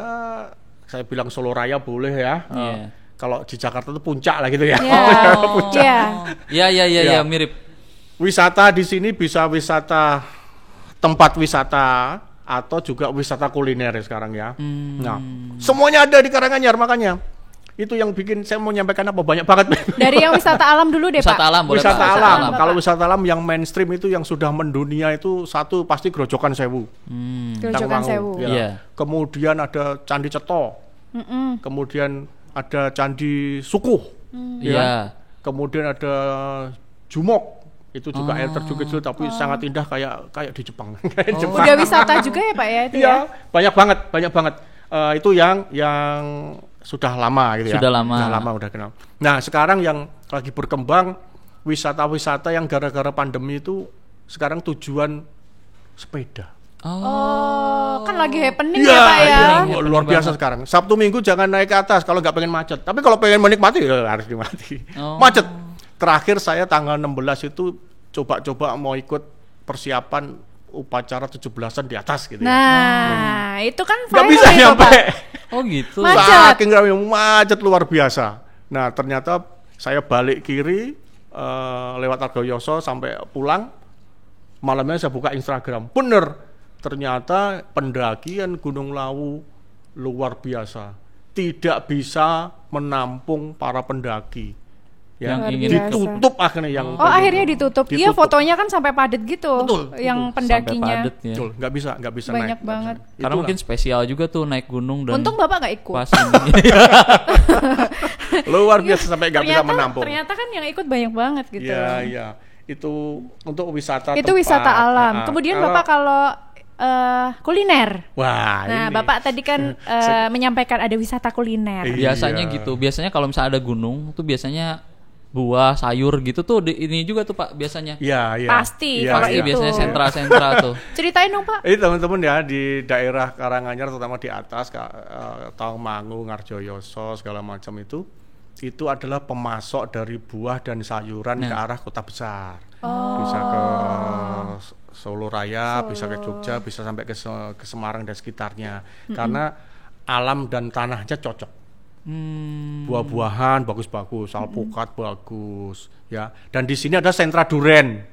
Speaker 1: saya bilang Solo Raya boleh ya.
Speaker 3: Iya.
Speaker 1: Kalau di Jakarta itu puncak lah gitu ya.
Speaker 3: Oh.
Speaker 2: Iya.
Speaker 3: Iya,
Speaker 1: Ya.
Speaker 3: mirip.
Speaker 1: Wisata di sini bisa wisata tempat wisata atau juga wisata kuliner ya sekarang ya. Nah, semuanya ada di Karanganyar, makanya itu yang bikin saya mau nyampaikan apa banyak banget.
Speaker 2: Dari yang wisata alam dulu deh
Speaker 3: Wisata
Speaker 2: Pak.
Speaker 3: alam boleh,
Speaker 1: Wisata
Speaker 3: Pak.
Speaker 1: alam.
Speaker 2: Bapak.
Speaker 1: Kalau wisata alam yang mainstream itu yang sudah mendunia itu satu pasti Grojogan Sewu.
Speaker 2: Grojogan
Speaker 1: Tangwangu,
Speaker 2: Sewu.
Speaker 1: ya.
Speaker 3: Iya.
Speaker 1: Kemudian ada Candi Ceto. Kemudian ada Candi Sukuh.
Speaker 3: Iya.
Speaker 1: Kemudian ada Jumok. Itu juga air terjun kecil tapi sangat indah kayak di Jepang. Kayak Jepang.
Speaker 2: Udah wisata juga ya Pak ya itu
Speaker 1: Iya,
Speaker 2: ya?
Speaker 1: banyak banget. Itu yang sudah lama gitu ya.
Speaker 3: Sudah lama.
Speaker 1: Udah kenal. Nah, sekarang yang lagi berkembang wisata-wisata yang gara-gara pandemi itu sekarang tujuan sepeda.
Speaker 2: Oh, kan lagi happening ya Pak ya?
Speaker 1: Iya, luar biasa sekarang. Sabtu Minggu jangan naik ke atas kalau nggak pengen macet. Tapi kalau pengen menikmati ya harus dinikmati.
Speaker 3: Oh.
Speaker 1: Macet. Terakhir saya tanggal 16 itu coba-coba mau ikut persiapan upacara 17-an di atas gitu ya.
Speaker 2: Nah, itu kan
Speaker 1: Nggak
Speaker 2: viral
Speaker 1: bisa
Speaker 2: itu,
Speaker 1: nyampe.
Speaker 2: Pak.
Speaker 3: Oh gitu.
Speaker 2: Macet.
Speaker 1: Saking ramai, macet luar biasa. Nah, ternyata saya balik kiri lewat Argoyoso sampai pulang. Malamnya saya buka Instagram. Bener. Ternyata pendakian Gunung Lawu luar biasa. Tidak bisa menampung para pendaki. Ya,
Speaker 3: Yang ingin
Speaker 1: ditutup akhirnya yang
Speaker 2: Oh, akhirnya ditutup. Iya, fotonya kan sampai padat gitu.
Speaker 1: Betul,
Speaker 2: Yang
Speaker 3: Sampai
Speaker 2: pendakinya.
Speaker 3: padet ya.
Speaker 1: Betul, nggak bisa
Speaker 2: Banyak
Speaker 1: naik.
Speaker 2: banget.
Speaker 3: Karena
Speaker 1: Itulah.
Speaker 3: mungkin spesial juga tuh naik gunung dan
Speaker 2: Untung Bapak nggak ikut.
Speaker 3: pas ini.
Speaker 1: luar biasa sampai nggak bisa menampung.
Speaker 2: Ternyata kan yang ikut banyak banget gitu.
Speaker 1: Iya. Itu untuk wisata
Speaker 2: Itu
Speaker 1: tempat.
Speaker 2: wisata alam.
Speaker 1: Nah,
Speaker 2: Kemudian
Speaker 1: kalau-
Speaker 2: Bapak kalau kuliner.
Speaker 1: Wah,
Speaker 2: Nah,
Speaker 1: ini.
Speaker 2: Bapak tadi kan menyampaikan ada wisata kuliner.
Speaker 1: Iya.
Speaker 3: Biasanya gitu. Biasanya kalau misalnya ada gunung tuh biasanya buah, sayur gitu tuh ini juga tuh Pak biasanya.
Speaker 1: Iya.
Speaker 2: Pasti,
Speaker 1: Iya,
Speaker 2: kalau
Speaker 3: Pasti
Speaker 2: itu.
Speaker 3: biasanya sentra-sentra tuh.
Speaker 2: Ceritain dong Pak.
Speaker 1: Ini teman-teman ya di daerah Karanganyar terutama di atas Tawangmangu, Ngarjoyoso segala macam itu adalah pemasok dari buah dan sayuran ke arah kota besar. Bisa ke Solo Raya, bisa ke Jogja, bisa sampai ke Semarang dan sekitarnya. Karena alam dan tanahnya cocok. Buah-buahan bagus-bagus, alpukat bagus, ya. Dan di sini ada sentra duren.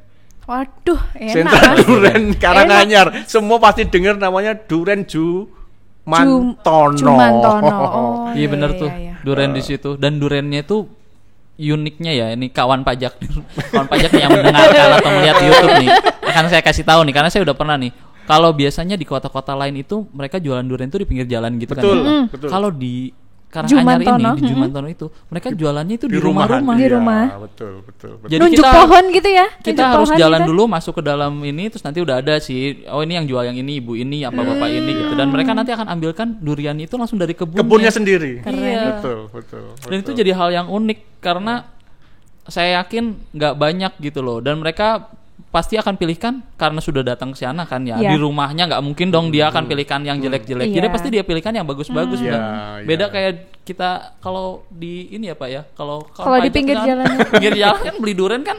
Speaker 2: Waduh, enak.
Speaker 1: Sentra duren Karanganyar. Semua pasti dengar namanya duren Jumantono.
Speaker 2: Jumantono. Oh,
Speaker 3: Iya bener tuh.
Speaker 2: iya.
Speaker 3: Duren di situ dan durennya itu uniknya ya ini kawan pajak yang mendengarkan atau melihat di YouTube nih akan saya kasih tahu nih karena saya udah pernah nih. Kalau biasanya di kota-kota lain itu mereka jualan durian itu di pinggir jalan gitu
Speaker 1: Betul,
Speaker 3: kan.
Speaker 1: betul.
Speaker 3: Kalau di Karanganyar
Speaker 2: Jumantono.
Speaker 3: ini di Jumantono itu mereka jualannya itu di rumah-rumah.
Speaker 2: Di
Speaker 1: Iya,
Speaker 2: rumah.
Speaker 1: betul.
Speaker 3: Jadi
Speaker 2: Nunjuk
Speaker 3: kita-
Speaker 2: pohon gitu ya.
Speaker 3: Kita
Speaker 2: Nunjuk
Speaker 3: harus
Speaker 2: pohon
Speaker 3: jalan
Speaker 2: gitu.
Speaker 3: dulu masuk ke dalam ini terus nanti udah ada sih oh ini yang jual yang ini ibu ini apa bapak ini gitu dan mereka nanti akan ambilkan durian itu langsung dari
Speaker 1: Kebunnya sendiri.
Speaker 3: Iya.
Speaker 1: Betul.
Speaker 3: Dan itu jadi hal yang unik karena saya yakin nggak banyak gitu loh dan mereka pasti akan pilihkan karena sudah datang ke sana kan ya
Speaker 2: Iya.
Speaker 3: di rumahnya nggak mungkin dong dia akan pilihkan yang jelek-jelek jadi
Speaker 2: Iya.
Speaker 3: pasti dia pilihkan yang bagus-bagus
Speaker 1: Iya,
Speaker 3: kan.
Speaker 1: iya.
Speaker 3: Beda kayak kita kalau di ini ya Pak ya kalau
Speaker 2: Kalau di
Speaker 3: pajak
Speaker 2: pinggir
Speaker 3: kan,
Speaker 2: jalan.
Speaker 3: pinggir jalan kan beli durian kan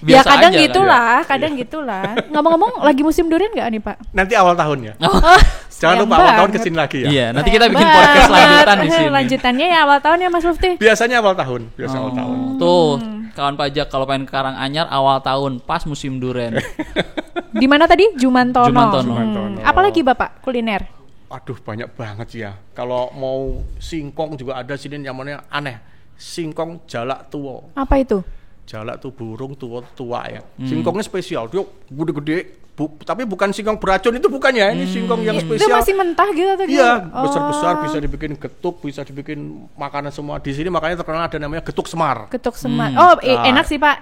Speaker 2: Ya
Speaker 3: biasa
Speaker 2: kadang
Speaker 3: aja kan.
Speaker 2: gitulah, kadang gitulah. Ngomong-ngomong lagi musim durian nggak nih Pak?
Speaker 1: Nanti awal tahunnya.
Speaker 2: Oh,
Speaker 1: Jangan
Speaker 2: sayang
Speaker 1: lupa awal tahun
Speaker 2: banget.
Speaker 1: kesini lagi ya.
Speaker 3: Iya, nanti kita bikin
Speaker 2: Banget.
Speaker 3: podcast lanjutan di sini.
Speaker 2: Lanjutannya ya awal tahun ya Mas Mufti.
Speaker 1: Biasanya awal tahun. Awal tahun.
Speaker 3: Tuh, kawan pajak kalau pengen ke Karanganyar awal tahun pas musim durian.
Speaker 2: Di mana tadi? Jumantono.
Speaker 3: Jumantono.
Speaker 2: Apalagi Bapak kuliner?
Speaker 1: Aduh banyak banget sih ya. Kalau mau singkong juga ada sini yang namanya aneh. Singkong jalak tua.
Speaker 2: Apa itu?
Speaker 1: Jalak tuh burung tua ya. Singkongnya spesial. Dia gede-gede. Tapi bukan singkong beracun itu bukannya. Ini singkong yang
Speaker 2: Itu
Speaker 1: spesial.
Speaker 2: masih mentah gitu atau
Speaker 1: Iya,
Speaker 2: gimana?
Speaker 1: besar-besar
Speaker 2: Oh,
Speaker 1: bisa dibikin getuk, bisa dibikin makanan semua. Di sini makanya terkenal ada namanya getuk semar.
Speaker 2: Ketuk semar. Oh,
Speaker 1: Nah.
Speaker 2: enak sih Pak.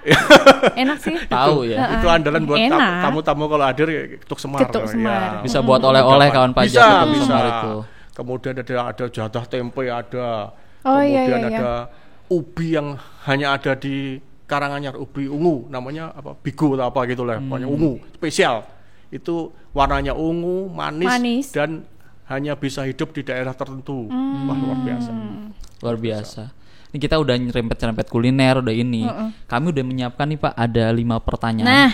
Speaker 2: Enak sih.
Speaker 3: Tahu ya.
Speaker 2: Heeh.
Speaker 1: Itu andalan buat
Speaker 2: Enak.
Speaker 1: tamu-tamu kalau hadir ya, getuk semar.
Speaker 2: Getuk semar.
Speaker 1: Ya.
Speaker 3: Bisa buat oleh-oleh kawan pajak
Speaker 1: Bisa,
Speaker 3: itu
Speaker 1: bisa.
Speaker 3: semar itu.
Speaker 1: Kemudian ada jadah tempe ada.
Speaker 2: Oh, iya,
Speaker 1: Kemudian
Speaker 2: iya, iya.
Speaker 1: ada ubi yang hanya ada di Karanganyar, ubi ungu namanya apa? Bigo atau apa gitu lah, pokoknya ungu, spesial. Itu warnanya ungu, manis. Dan hanya bisa hidup di daerah tertentu. Wah, luar biasa.
Speaker 3: Luar biasa. Ini kita udah nyerempet-nyerempet kuliner udah ini. Kami udah menyiapkan nih Pak ada 5 pertanyaan.
Speaker 2: Nah.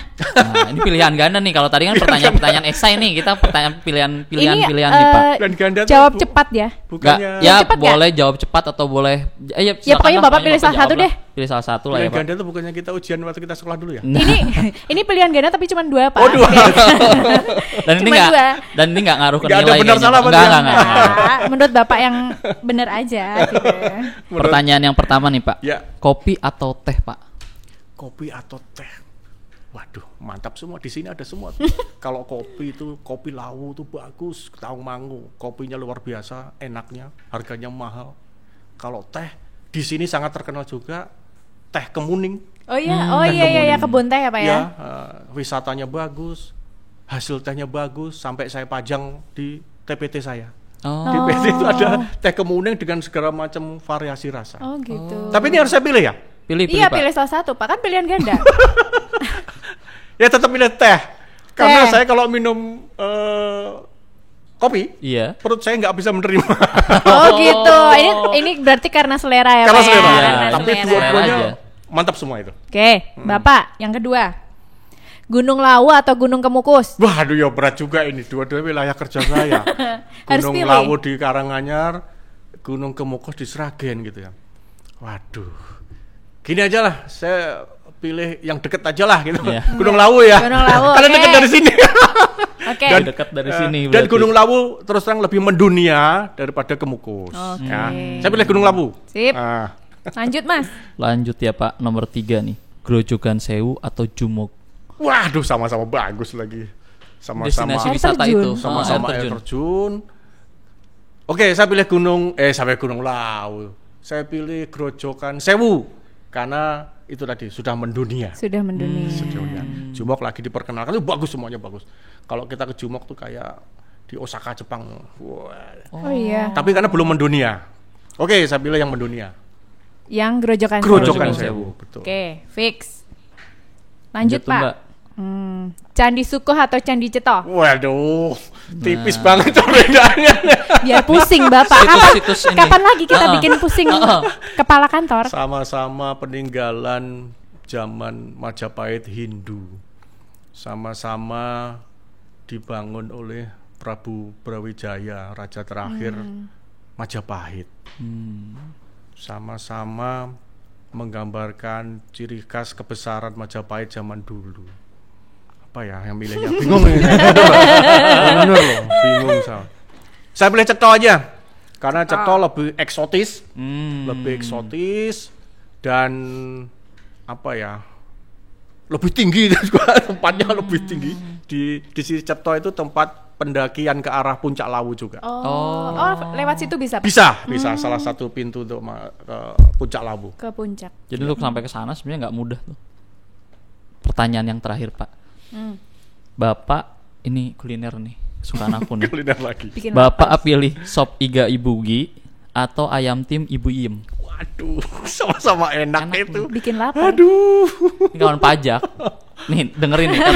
Speaker 3: Ini pilihan ganda nih. Kalau tadi kan pertanyaan-pertanyaan esai nih, kita pertanyaan pilihan
Speaker 2: Ini
Speaker 3: nih Pak.
Speaker 1: Dan ganda tuh
Speaker 2: jawab cepat ya.
Speaker 1: bukannya
Speaker 3: Ya
Speaker 2: Cepat nggak?
Speaker 3: boleh jawab cepat atau boleh
Speaker 2: Ya,
Speaker 3: silakan
Speaker 2: pokoknya
Speaker 3: lah,
Speaker 2: Bapak pilih salah
Speaker 3: jawab
Speaker 2: satu
Speaker 3: lah.
Speaker 2: deh.
Speaker 3: Pilih salah satu lah ya
Speaker 1: pilihan
Speaker 3: Pak.
Speaker 1: ganda tuh bukannya kita ujian waktu kita sekolah dulu ya?
Speaker 2: Ini pilihan ganda tapi cuma 2 Pak.
Speaker 1: Oh, 2.
Speaker 3: Dan ini
Speaker 2: Cuma
Speaker 3: nggak
Speaker 2: 2.
Speaker 3: dan ini nggak ngaruh ke
Speaker 1: Nggak ada
Speaker 3: nilai
Speaker 1: benar
Speaker 3: kayaknya,
Speaker 1: salah,
Speaker 3: Pak.
Speaker 1: Pak, ya?
Speaker 3: Nggak.
Speaker 2: Pak, menurut Bapak yang benar aja gitu.
Speaker 3: Pertanyaan yang pertama nih Pak.
Speaker 1: Ya.
Speaker 3: Kopi atau teh Pak?
Speaker 1: Kopi atau teh? Waduh, mantap semua. Di sini ada semua. Kalau kopi itu, kopi Lawu itu bagus, Tawangmangu. Kopinya luar biasa, enaknya, harganya mahal. Kalau teh, di sini sangat terkenal juga teh Kemuning.
Speaker 2: Oh iya, kebun teh ya Pak ya.
Speaker 1: Ya, wisatanya bagus, hasil tehnya bagus, sampai saya pajang di TPT saya.
Speaker 3: Oh.
Speaker 1: Di TPT itu ada teh Kemuning dengan segala macam variasi rasa.
Speaker 2: Oh gitu.
Speaker 1: Tapi ini harus saya pilih ya?
Speaker 3: Pilih
Speaker 2: Iya,
Speaker 3: Pak.
Speaker 2: pilih salah satu Pak, kan pilihan ganda.
Speaker 1: Ya tetap pilih teh. Karena
Speaker 2: Teh.
Speaker 1: saya kalau minum kopi,
Speaker 3: Iya.
Speaker 1: perut saya nggak bisa menerima.
Speaker 2: Oh gitu. Ini berarti karena selera ya
Speaker 1: Karena
Speaker 2: Pak
Speaker 1: selera.
Speaker 2: ya.
Speaker 3: Iya,
Speaker 2: Karena
Speaker 1: Tapi
Speaker 2: selera.
Speaker 1: dua-duanya
Speaker 3: aja.
Speaker 1: mantap semua itu.
Speaker 2: Oke, Bapak, yang kedua. Gunung Lawu atau Gunung Kemukus?
Speaker 1: Waduh ya berat juga ini. Dua-duanya wilayah kerja saya.
Speaker 2: Harus
Speaker 1: Gunung
Speaker 2: pilih.
Speaker 1: Lawu di Karanganyar, Gunung Kemukus di Sragen gitu ya. Waduh. Gini aja lah, saya pilih yang deket aja lah gitu.
Speaker 3: Iya.
Speaker 1: Gunung Lawu ya.
Speaker 2: Gunung Lawu,
Speaker 1: Karena
Speaker 2: oke.
Speaker 1: dekat dari sini.
Speaker 2: Oke.
Speaker 3: Dan dekat dari sini
Speaker 1: Dan
Speaker 3: berarti.
Speaker 1: Gunung Lawu terus terang lebih mendunia daripada Kemukus.
Speaker 2: Oke.
Speaker 1: Ya. Saya pilih Gunung Lawu.
Speaker 2: Sip.
Speaker 1: Ah.
Speaker 2: Lanjut Mas.
Speaker 3: Lanjut ya Pak, nomor 3 nih. Grojogan Sewu atau Jumuk?
Speaker 1: Waduh, sama-sama bagus lagi. Sama-sama
Speaker 3: Destinasi
Speaker 2: Air
Speaker 3: wisata
Speaker 2: terjun.
Speaker 3: itu.
Speaker 1: sama-sama air terjun. Oke, saya pilih sampai Gunung Lawu. Saya pilih Grojogan Sewu karena itu tadi sudah mendunia.
Speaker 2: Sudah mendunia.
Speaker 1: Sejauhnya. Jumok lagi diperkenalkan itu bagus, semuanya bagus. Kalau kita ke Jumok tuh kayak di Osaka Jepang. Wah.
Speaker 2: Oh iya.
Speaker 1: Tapi karena belum mendunia. Oke, saya pilih yang mendunia.
Speaker 2: Yang Grojogan.
Speaker 1: Grojogan
Speaker 3: Sewu.
Speaker 1: Sewu, betul.
Speaker 2: Oke, fix. Lanjut
Speaker 3: tuh,
Speaker 2: Pak.
Speaker 3: Mbak.
Speaker 2: Candi Sukuh atau Candi Ceto?
Speaker 1: Waduh, tipis banget perbedaannya.
Speaker 2: Biar pusing Bapak.
Speaker 3: Situs-situs ini.
Speaker 2: Kapan lagi kita bikin pusing kepala kantor?
Speaker 1: Sama-sama peninggalan zaman Majapahit Hindu. Sama-sama dibangun oleh Prabu Brawijaya, raja terakhir Majapahit. Sama-sama menggambarkan ciri khas kebesaran Majapahit zaman dulu. Apa ya yang milihnya? Bingung ini. Bener loh, bingung saya pilih Ceto aja. Karena Ceto lebih eksotis, lebih eksotis dan apa ya, lebih tinggi juga tempatnya lebih tinggi di sisi Cipto itu tempat pendakian ke arah Puncak Lawu juga.
Speaker 2: Oh, lewat situ bisa, Pak?
Speaker 1: Bisa salah satu pintu untuk ke Puncak Lawu.
Speaker 2: Ke puncak.
Speaker 3: Jadi untuk sampai ke sana sebenarnya nggak mudah tuh. Pertanyaan yang terakhir, Pak. Bapak ini kuliner nih, kesukaan aku nih.
Speaker 1: Kuliner lagi.
Speaker 2: Bikin
Speaker 3: Bapak
Speaker 2: lapar.
Speaker 3: pilih sop iga Ibu Gi atau ayam tim Ibu Iem?
Speaker 1: Waduh, sama-sama enak itu.
Speaker 2: Bikin lapar.
Speaker 1: Aduh,
Speaker 3: Ini kawan pajak. Nih, dengerin nih. Kan.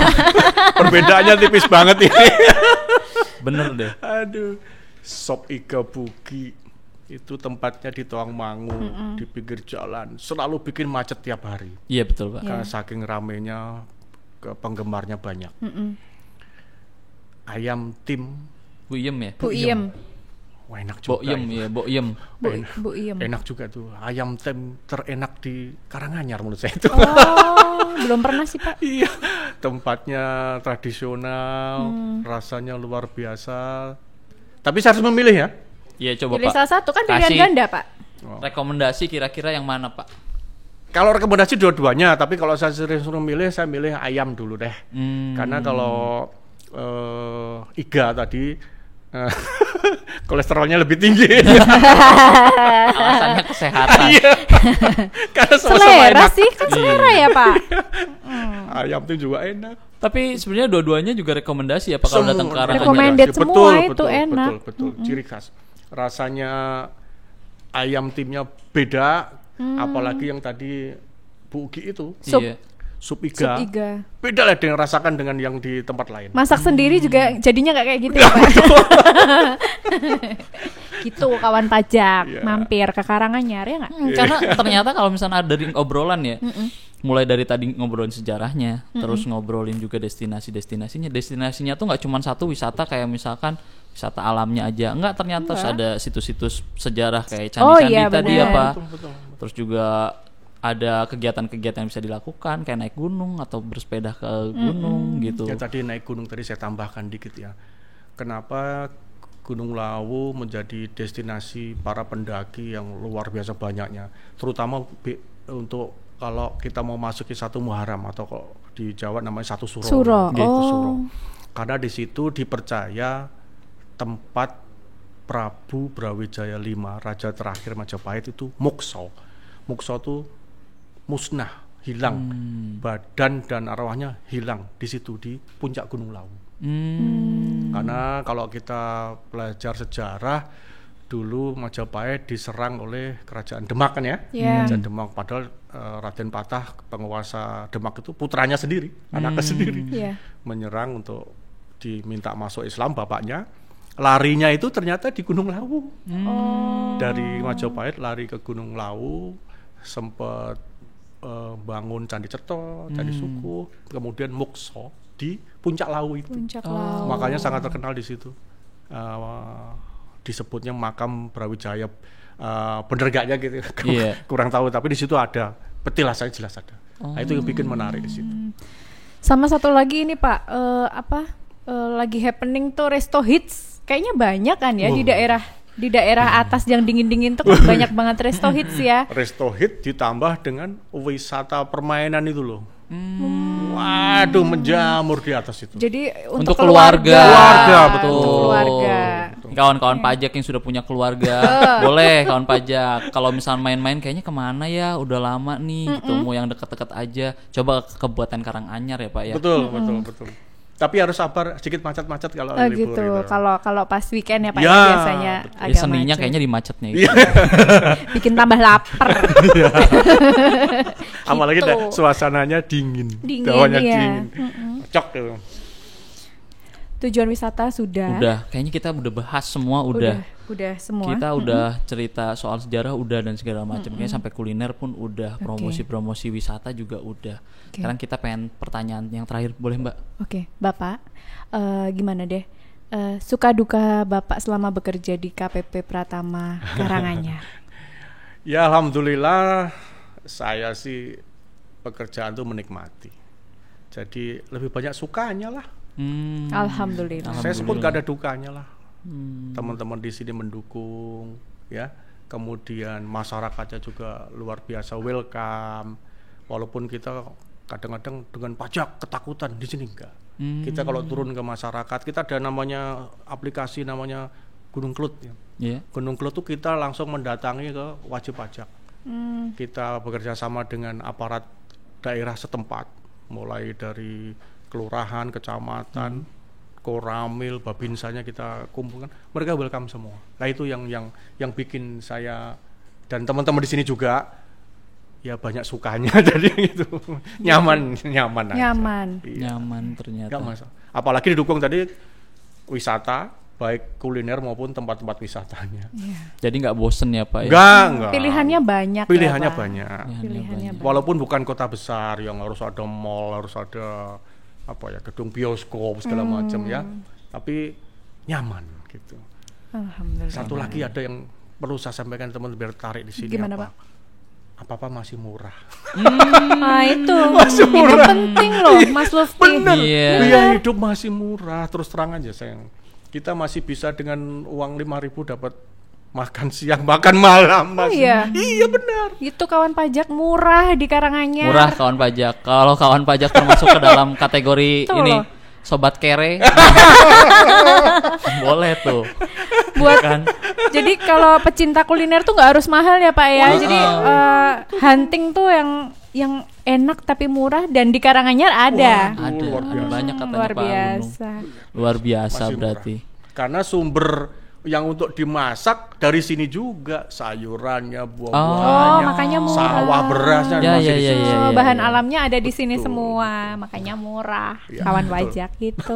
Speaker 1: perbedaannya tipis banget ini.
Speaker 3: Bener deh.
Speaker 1: Aduh, sop iga bugi itu tempatnya di Tawangmangu, di pinggir jalan, selalu bikin macet tiap hari.
Speaker 3: Iya betul, Pak.
Speaker 1: Karena saking ramenya, penggemarnya banyak. Ayam tim,
Speaker 3: Bu Iem ya?
Speaker 2: Bu Iem.
Speaker 1: wah enak
Speaker 3: Bo
Speaker 1: juga.
Speaker 3: Iem ya, Bo Iem.
Speaker 2: Bu Iem.
Speaker 1: Enak juga tuh. Ayam tim terenak di Karanganyar menurut saya itu.
Speaker 2: Oh, belum pernah sih, Pak.
Speaker 1: Iya, tempatnya tradisional, rasanya luar biasa. Tapi saya harus memilih ya.
Speaker 3: Iya coba
Speaker 2: Pilih
Speaker 3: Pak.
Speaker 2: salah satu kan pilihan
Speaker 3: Kasih
Speaker 2: ganda, Pak.
Speaker 3: rekomendasi kira-kira yang mana Pak?
Speaker 1: Kalau rekomendasi dua-duanya, tapi kalau saya suruh milih, saya milih ayam dulu deh. Karena kalau iga tadi kolesterolnya lebih tinggi.
Speaker 3: Alasannya kesehatan.
Speaker 1: Iya. Karena sama-sama
Speaker 2: Selera
Speaker 1: enak.
Speaker 2: sih, kan selera ya, Pak.
Speaker 1: Ayam itu juga enak.
Speaker 3: Tapi sebenarnya dua-duanya juga rekomendasi ya Pak kalau datang ke
Speaker 1: Semua
Speaker 3: Karanganyar.
Speaker 2: Recommended semua itu
Speaker 1: betul,
Speaker 2: enak.
Speaker 1: Betul, ciri khas. Rasanya ayam timnya beda, apalagi yang tadi Bu Ugi itu
Speaker 2: Sup.
Speaker 3: Iya.
Speaker 1: sup
Speaker 2: Sup
Speaker 1: iga.
Speaker 2: iga.
Speaker 1: Beda lah dengan rasakan dengan yang di tempat lain.
Speaker 2: Masak sendiri juga jadinya nggak kayak gitu ya, Pak. Gitu kawan pajak,
Speaker 1: Iya.
Speaker 2: mampir ke Karanganyar ya nggak?
Speaker 3: Karena ternyata kalau misalnya ada dari obrolan ya, mulai dari tadi ngobrolin sejarahnya, terus ngobrolin juga destinasinya tuh nggak cuma satu wisata kayak misalkan wisata alamnya aja, enggak ternyata ada situs-situs sejarah kayak
Speaker 2: Oh,
Speaker 3: candi-candi
Speaker 2: iya,
Speaker 3: tadi
Speaker 2: benar.
Speaker 3: apa,
Speaker 1: Betul.
Speaker 3: terus juga ada kegiatan-kegiatan yang bisa dilakukan kayak naik gunung atau bersepeda ke gunung gitu.
Speaker 1: Ya tadi naik gunung tadi saya tambahkan dikit ya. Kenapa Gunung Lawu menjadi destinasi para pendaki yang luar biasa banyaknya, terutama untuk kalau kita mau masuki satu Muharram atau kok di Jawa namanya satu Suro.
Speaker 2: Suro.
Speaker 1: Gitu,
Speaker 2: Oh.
Speaker 1: Suro. Karena di situ dipercaya tempat Prabu Brawijaya V, raja terakhir Majapahit itu mukso. Mukso itu musnah, hilang, badan dan arwahnya hilang di situ di puncak Gunung Lawu. Karena kalau kita belajar sejarah dulu Majapahit diserang oleh kerajaan Demak kan ya,
Speaker 2: Iya.
Speaker 1: kerajaan Demak. Padahal Raden Patah penguasa Demak itu putranya sendiri, anaknya sendiri,
Speaker 2: Iya.
Speaker 1: menyerang untuk diminta masuk Islam bapaknya. Larinya itu ternyata di Gunung Lawu. Dari Majapahit lari ke Gunung Lawu, sempat bangun Candi Cetro, Candi Suku, kemudian mukso di Puncak Lawu itu.
Speaker 2: Puncak Lawu.
Speaker 1: Makanya sangat terkenal di situ. Disebutnya makam Brawijaya. Bener gaknya gitu?
Speaker 3: Iya.
Speaker 1: Kurang tahu, tapi di situ ada petilasannya jelas ada. Nah, itu yang bikin menarik di situ.
Speaker 2: Sama satu lagi ini Pak, lagi happening tuh Resto Hits. Kayaknya banyak kan ya di daerah atas yang dingin-dingin tuh kan banyak banget Resto Hits ya.
Speaker 1: Resto Hit ditambah dengan wisata permainan itu loh. Waduh, menjamur di atas itu.
Speaker 2: Jadi
Speaker 3: Untuk
Speaker 2: untuk
Speaker 3: keluarga.
Speaker 1: betul.
Speaker 2: Untuk keluarga.
Speaker 3: Kawan-kawan pajak yang sudah punya keluarga, boleh kawan pajak. Kalau misalnya main-main kayaknya kemana ya? Udah lama nih, ketemu yang deket-deket aja. Coba ke Kabupaten Karanganyar ya Pak ya.
Speaker 1: Betul. Tapi harus sabar, sedikit macet-macet kalau
Speaker 2: Oh
Speaker 1: libur
Speaker 2: gitu.
Speaker 1: gitu.
Speaker 2: Kalau pas weekend ya Pak
Speaker 1: Ya,
Speaker 2: ya, biasanya
Speaker 1: betul.
Speaker 2: agak
Speaker 3: Seninya
Speaker 2: macet.
Speaker 3: kayaknya di macetnya
Speaker 1: Iya.
Speaker 3: itu.
Speaker 2: Bikin tambah lapar.
Speaker 1: Apalagi
Speaker 2: Gitu.
Speaker 1: suasananya dingin.
Speaker 2: Dingin,
Speaker 1: Bawahnya
Speaker 2: iya.
Speaker 1: dingin. Cocok gitu.
Speaker 2: Tujuan wisata sudah.
Speaker 3: Udah, kayaknya kita udah bahas semua udah.
Speaker 2: Udah semua.
Speaker 3: Kita udah cerita soal sejarah udah dan segala macam. Kayaknya sampai kuliner pun udah, promosi-promosi wisata juga udah.
Speaker 2: Oke.
Speaker 3: Sekarang kita pengen pertanyaan yang terakhir, boleh Mbak?
Speaker 2: Oke, Bapak, gimana deh? Suka duka Bapak selama bekerja di KPP Pratama Karanganyar?
Speaker 1: Ya alhamdulillah saya sih pekerjaan tuh menikmati. Jadi lebih banyak sukanya lah.
Speaker 2: Alhamdulillah.
Speaker 1: Saya sebut gak ada dukanya lah. Teman-teman di sini mendukung, ya. kemudian masyarakatnya juga luar biasa welcome. Walaupun kita kadang-kadang dengan pajak ketakutan, di sini enggak. Kita kalau turun ke masyarakat, kita ada namanya aplikasi namanya Gunung Kelut ya.
Speaker 3: Iya.
Speaker 1: Gunung Kelut itu kita langsung mendatangi ke wajib pajak. Kita bekerja sama dengan aparat daerah setempat, mulai dari kelurahan, kecamatan, Koramil, Babinsanya kita kumpulkan. Mereka welcome semua. Nah itu yang bikin saya dan teman-teman di sini juga ya banyak sukanya. Jadi itu nyaman aja.
Speaker 2: Nyaman.
Speaker 1: Iya.
Speaker 3: Nyaman ternyata.
Speaker 1: Nggak masalah. Apalagi didukung tadi wisata, baik kuliner maupun tempat-tempat wisatanya.
Speaker 2: Iya.
Speaker 3: Jadi nggak bosen ya Pak ya?
Speaker 1: Enggak.
Speaker 2: Pilihannya banyak.
Speaker 1: Pilihannya
Speaker 2: ya, Pak?
Speaker 1: banyak.
Speaker 2: Pilihannya banyak.
Speaker 1: Walaupun bukan kota besar yang harus ada mall, harus ada gedung bioskop segala macam ya. Tapi nyaman gitu.
Speaker 2: Alhamdulillah.
Speaker 1: Satu lagi ada yang perlu saya sampaikan teman biar tarik di sini.
Speaker 2: Gimana, Pak?
Speaker 1: Apa masih murah.
Speaker 2: Nah itu penting loh Mas Lufti.
Speaker 1: Bener.
Speaker 3: Iya.
Speaker 1: Biaya hidup masih murah. Terus terang aja sayang. Kita masih bisa dengan uang 5.000 dapat makan siang, makan malam.
Speaker 2: Iya.
Speaker 1: Iya benar.
Speaker 2: Itu kawan pajak murah di Karanganyar.
Speaker 3: Murah kawan pajak. Kalau kawan pajak termasuk ke dalam kategori
Speaker 2: Tuh
Speaker 3: ini
Speaker 2: loh.
Speaker 3: sobat kere. Boleh tuh.
Speaker 2: Buat
Speaker 3: Kan?
Speaker 2: jadi kalau pecinta kuliner tuh nggak harus mahal ya Pak ya. Jadi hunting tuh yang enak tapi murah dan di Karanganyar ada.
Speaker 3: Ada,
Speaker 1: luar
Speaker 3: ada
Speaker 1: biasa.
Speaker 3: banyak katanya
Speaker 2: Luar
Speaker 3: Pak Gunung.
Speaker 2: biasa.
Speaker 3: Luar biasa
Speaker 1: Masih
Speaker 3: berarti.
Speaker 1: murah. Karena sumber yang untuk dimasak dari sini juga, sayurannya, buah-buahannya,
Speaker 2: Oh, makanya murah.
Speaker 1: sawah, berasnya
Speaker 3: Ya,
Speaker 1: masih
Speaker 3: ya,
Speaker 1: di
Speaker 3: ya,
Speaker 1: sini.
Speaker 3: ya.
Speaker 2: Oh, bahan alamnya ada di sini semua, makanya murah.
Speaker 1: Ya,
Speaker 2: Kawan
Speaker 1: betul.
Speaker 2: pajak gitu.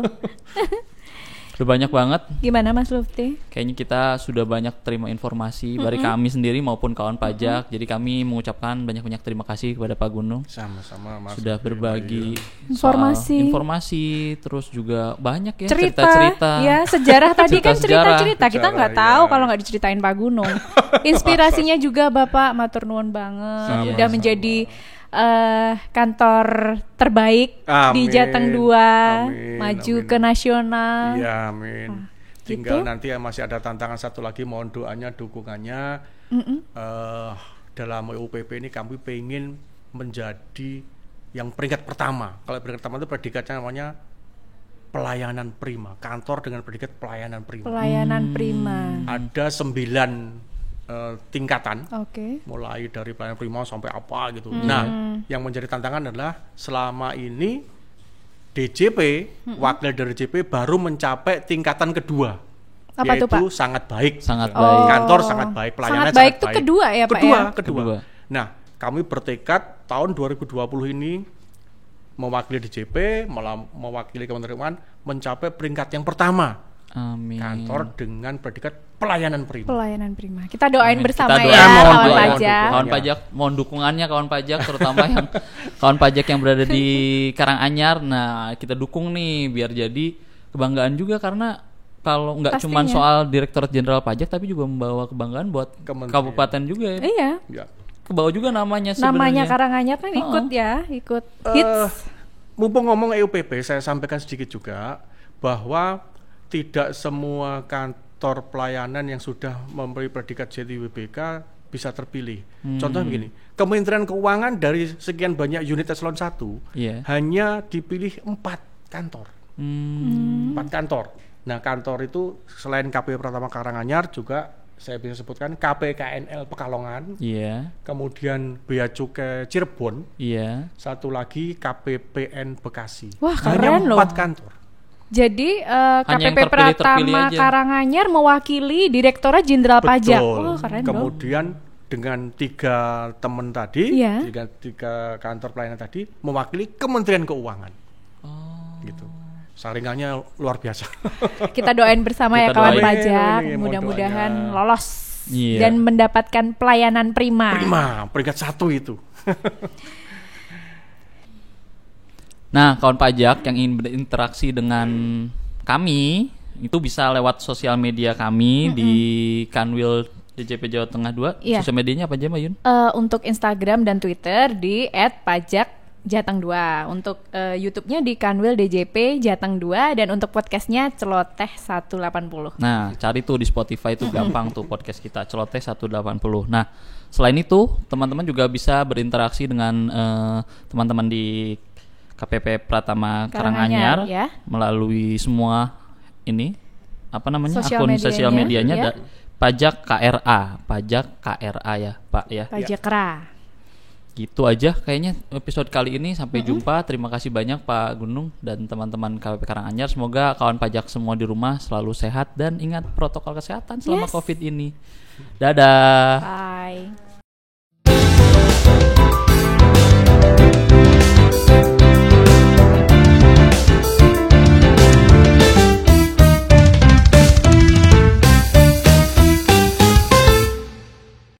Speaker 3: Udah banyak banget.
Speaker 2: Gimana Mas Lufti?
Speaker 3: Kayaknya kita sudah banyak terima informasi dari kami sendiri maupun kawan pajak. Jadi kami mengucapkan banyak-banyak terima kasih kepada Pak Gunung
Speaker 1: Sama-sama Mas.
Speaker 3: sudah berbagi
Speaker 2: Informasi.
Speaker 3: soal informasi, terus juga banyak ya
Speaker 2: Cerita,
Speaker 3: cerita-cerita.
Speaker 2: ya sejarah tadi kan
Speaker 3: Cerita-sejarah.
Speaker 2: cerita-cerita kita nggak
Speaker 1: Sejarah,
Speaker 2: tahu
Speaker 1: ya.
Speaker 2: kalau nggak diceritain Pak Gunung. Inspirasinya juga Bapak matur nuwun banget, udah menjadi kantor terbaik di
Speaker 1: Amin.
Speaker 2: Jateng 2,
Speaker 1: Amin,
Speaker 2: maju
Speaker 1: amin.
Speaker 2: ke nasional.
Speaker 1: Iya, amin. Tinggal
Speaker 2: gitu.
Speaker 1: nanti ya masih ada tantangan satu lagi, mohon doanya, dukungannya. Dalam UPP ini kami pengen menjadi yang peringkat pertama. Kalau peringkat pertama itu predikatnya namanya pelayanan prima, kantor dengan predikat pelayanan prima.
Speaker 2: Pelayanan prima.
Speaker 1: Ada 9 tingkatan,
Speaker 2: Oke.
Speaker 1: mulai dari pelayanan prima sampai apa gitu. Nah, yang menjadi tantangan adalah selama ini DJP, wakil dari DJP baru mencapai tingkatan kedua.
Speaker 2: Apa
Speaker 1: yaitu
Speaker 2: tuh, Pak?
Speaker 1: sangat baik.
Speaker 3: Sangat
Speaker 2: Oh.
Speaker 3: baik.
Speaker 1: Kantor sangat baik, pelayanan
Speaker 2: Sangat baik tuh kedua ya, Pak, ya?
Speaker 1: Kedua. Nah, kami bertekad tahun 2020 ini mewakili DJP, mewakili Kementerian Keuangan mencapai peringkat yang pertama.
Speaker 3: Amin.
Speaker 1: Kantor dengan predikat pelayanan prima.
Speaker 2: Pelayanan prima. Kita doain
Speaker 3: Amin.
Speaker 2: bersama
Speaker 3: Kita
Speaker 2: ya,
Speaker 3: doain, mohon
Speaker 2: kawan
Speaker 3: doa.
Speaker 2: pajak.
Speaker 3: Kawan pajak, mohon dukungannya kawan pajak, terutama yang kawan pajak yang berada di Karanganyar. Nah, kita dukung nih biar jadi kebanggaan juga, karena kalau nggak cuma
Speaker 2: Pastinya.
Speaker 3: soal Direktorat Jenderal Pajak tapi juga membawa kebanggaan buat
Speaker 1: Kementerian.
Speaker 3: kabupaten juga ya.
Speaker 2: Iya.
Speaker 1: Ya.
Speaker 3: Kebawa juga namanya
Speaker 2: Namanya
Speaker 3: sebenarnya.
Speaker 2: Karanganyar kan ikut ya, ikut hits.
Speaker 1: Mumpung ngomong EUPP, saya sampaikan sedikit juga bahwa tidak semua kantor pelayanan yang sudah memberi predikat JTWBK bisa terpilih. Contoh begini, Kementerian Keuangan dari sekian banyak unit eselon 1
Speaker 3: Iya.
Speaker 1: hanya dipilih 4 kantor. 4 kantor. Nah, kantor itu selain KPU Pratama Karanganyar juga saya bisa sebutkan KPKNL Pekalongan,
Speaker 3: Iya.
Speaker 1: kemudian Bea Cukai Cirebon,
Speaker 3: Iya.
Speaker 1: satu lagi KPPN Bekasi.
Speaker 2: Wah,
Speaker 1: Hanya
Speaker 2: keren loh.
Speaker 1: 4 kantor.
Speaker 2: Jadi
Speaker 3: yang
Speaker 2: KPP
Speaker 3: terpilih
Speaker 2: Pratama
Speaker 3: aja.
Speaker 2: Karanganyar mewakili Direktorat Jenderal Pajak. Oh, keren loh.
Speaker 1: Kemudian dengan 3 teman tadi,
Speaker 2: Iya.
Speaker 1: tiga kantor pelayanan tadi mewakili Kementerian Keuangan.
Speaker 3: Oh.
Speaker 1: Gitu. Saringannya luar biasa.
Speaker 2: Kita doain bersama ya
Speaker 3: Kita
Speaker 2: kawan
Speaker 3: doain.
Speaker 2: pajak,
Speaker 1: Ini, mohon
Speaker 2: mudah-mudahan
Speaker 1: doanya.
Speaker 2: lolos
Speaker 3: Iya.
Speaker 2: dan mendapatkan pelayanan prima.
Speaker 1: Prima, peringkat 1 itu.
Speaker 3: Nah, kawan pajak yang ingin berinteraksi dengan kami itu bisa lewat sosial media kami di Kanwil DJP Jawa Tengah 2.
Speaker 2: Iya.
Speaker 3: Sosial medianya apa aja, Mbak Yun?
Speaker 2: Untuk Instagram dan Twitter di @pajak Jateng 2. Untuk YouTube-nya di Kanwil DJP Jateng 2 dan untuk podcastnya Celoteh 180.
Speaker 3: Nah, cari tuh di Spotify itu gampang tuh podcast kita Celoteh 180. Nah, selain itu teman-teman juga bisa berinteraksi dengan teman-teman di KPP Pratama Karanganyar
Speaker 2: ya.
Speaker 3: melalui semua ini apa namanya
Speaker 2: Sosial
Speaker 3: akun sosial medianya
Speaker 2: ya.
Speaker 3: Pajak KRA ya Pak ya.
Speaker 2: Pajak Kera.
Speaker 3: Gitu aja kayaknya episode kali ini. Sampai jumpa. Terima kasih banyak Pak Gunung dan teman-teman KPP Karanganyar. Semoga kawan pajak semua di rumah selalu sehat dan ingat protokol kesehatan selama
Speaker 2: Yes.
Speaker 3: COVID ini. Dadah.
Speaker 2: Bye.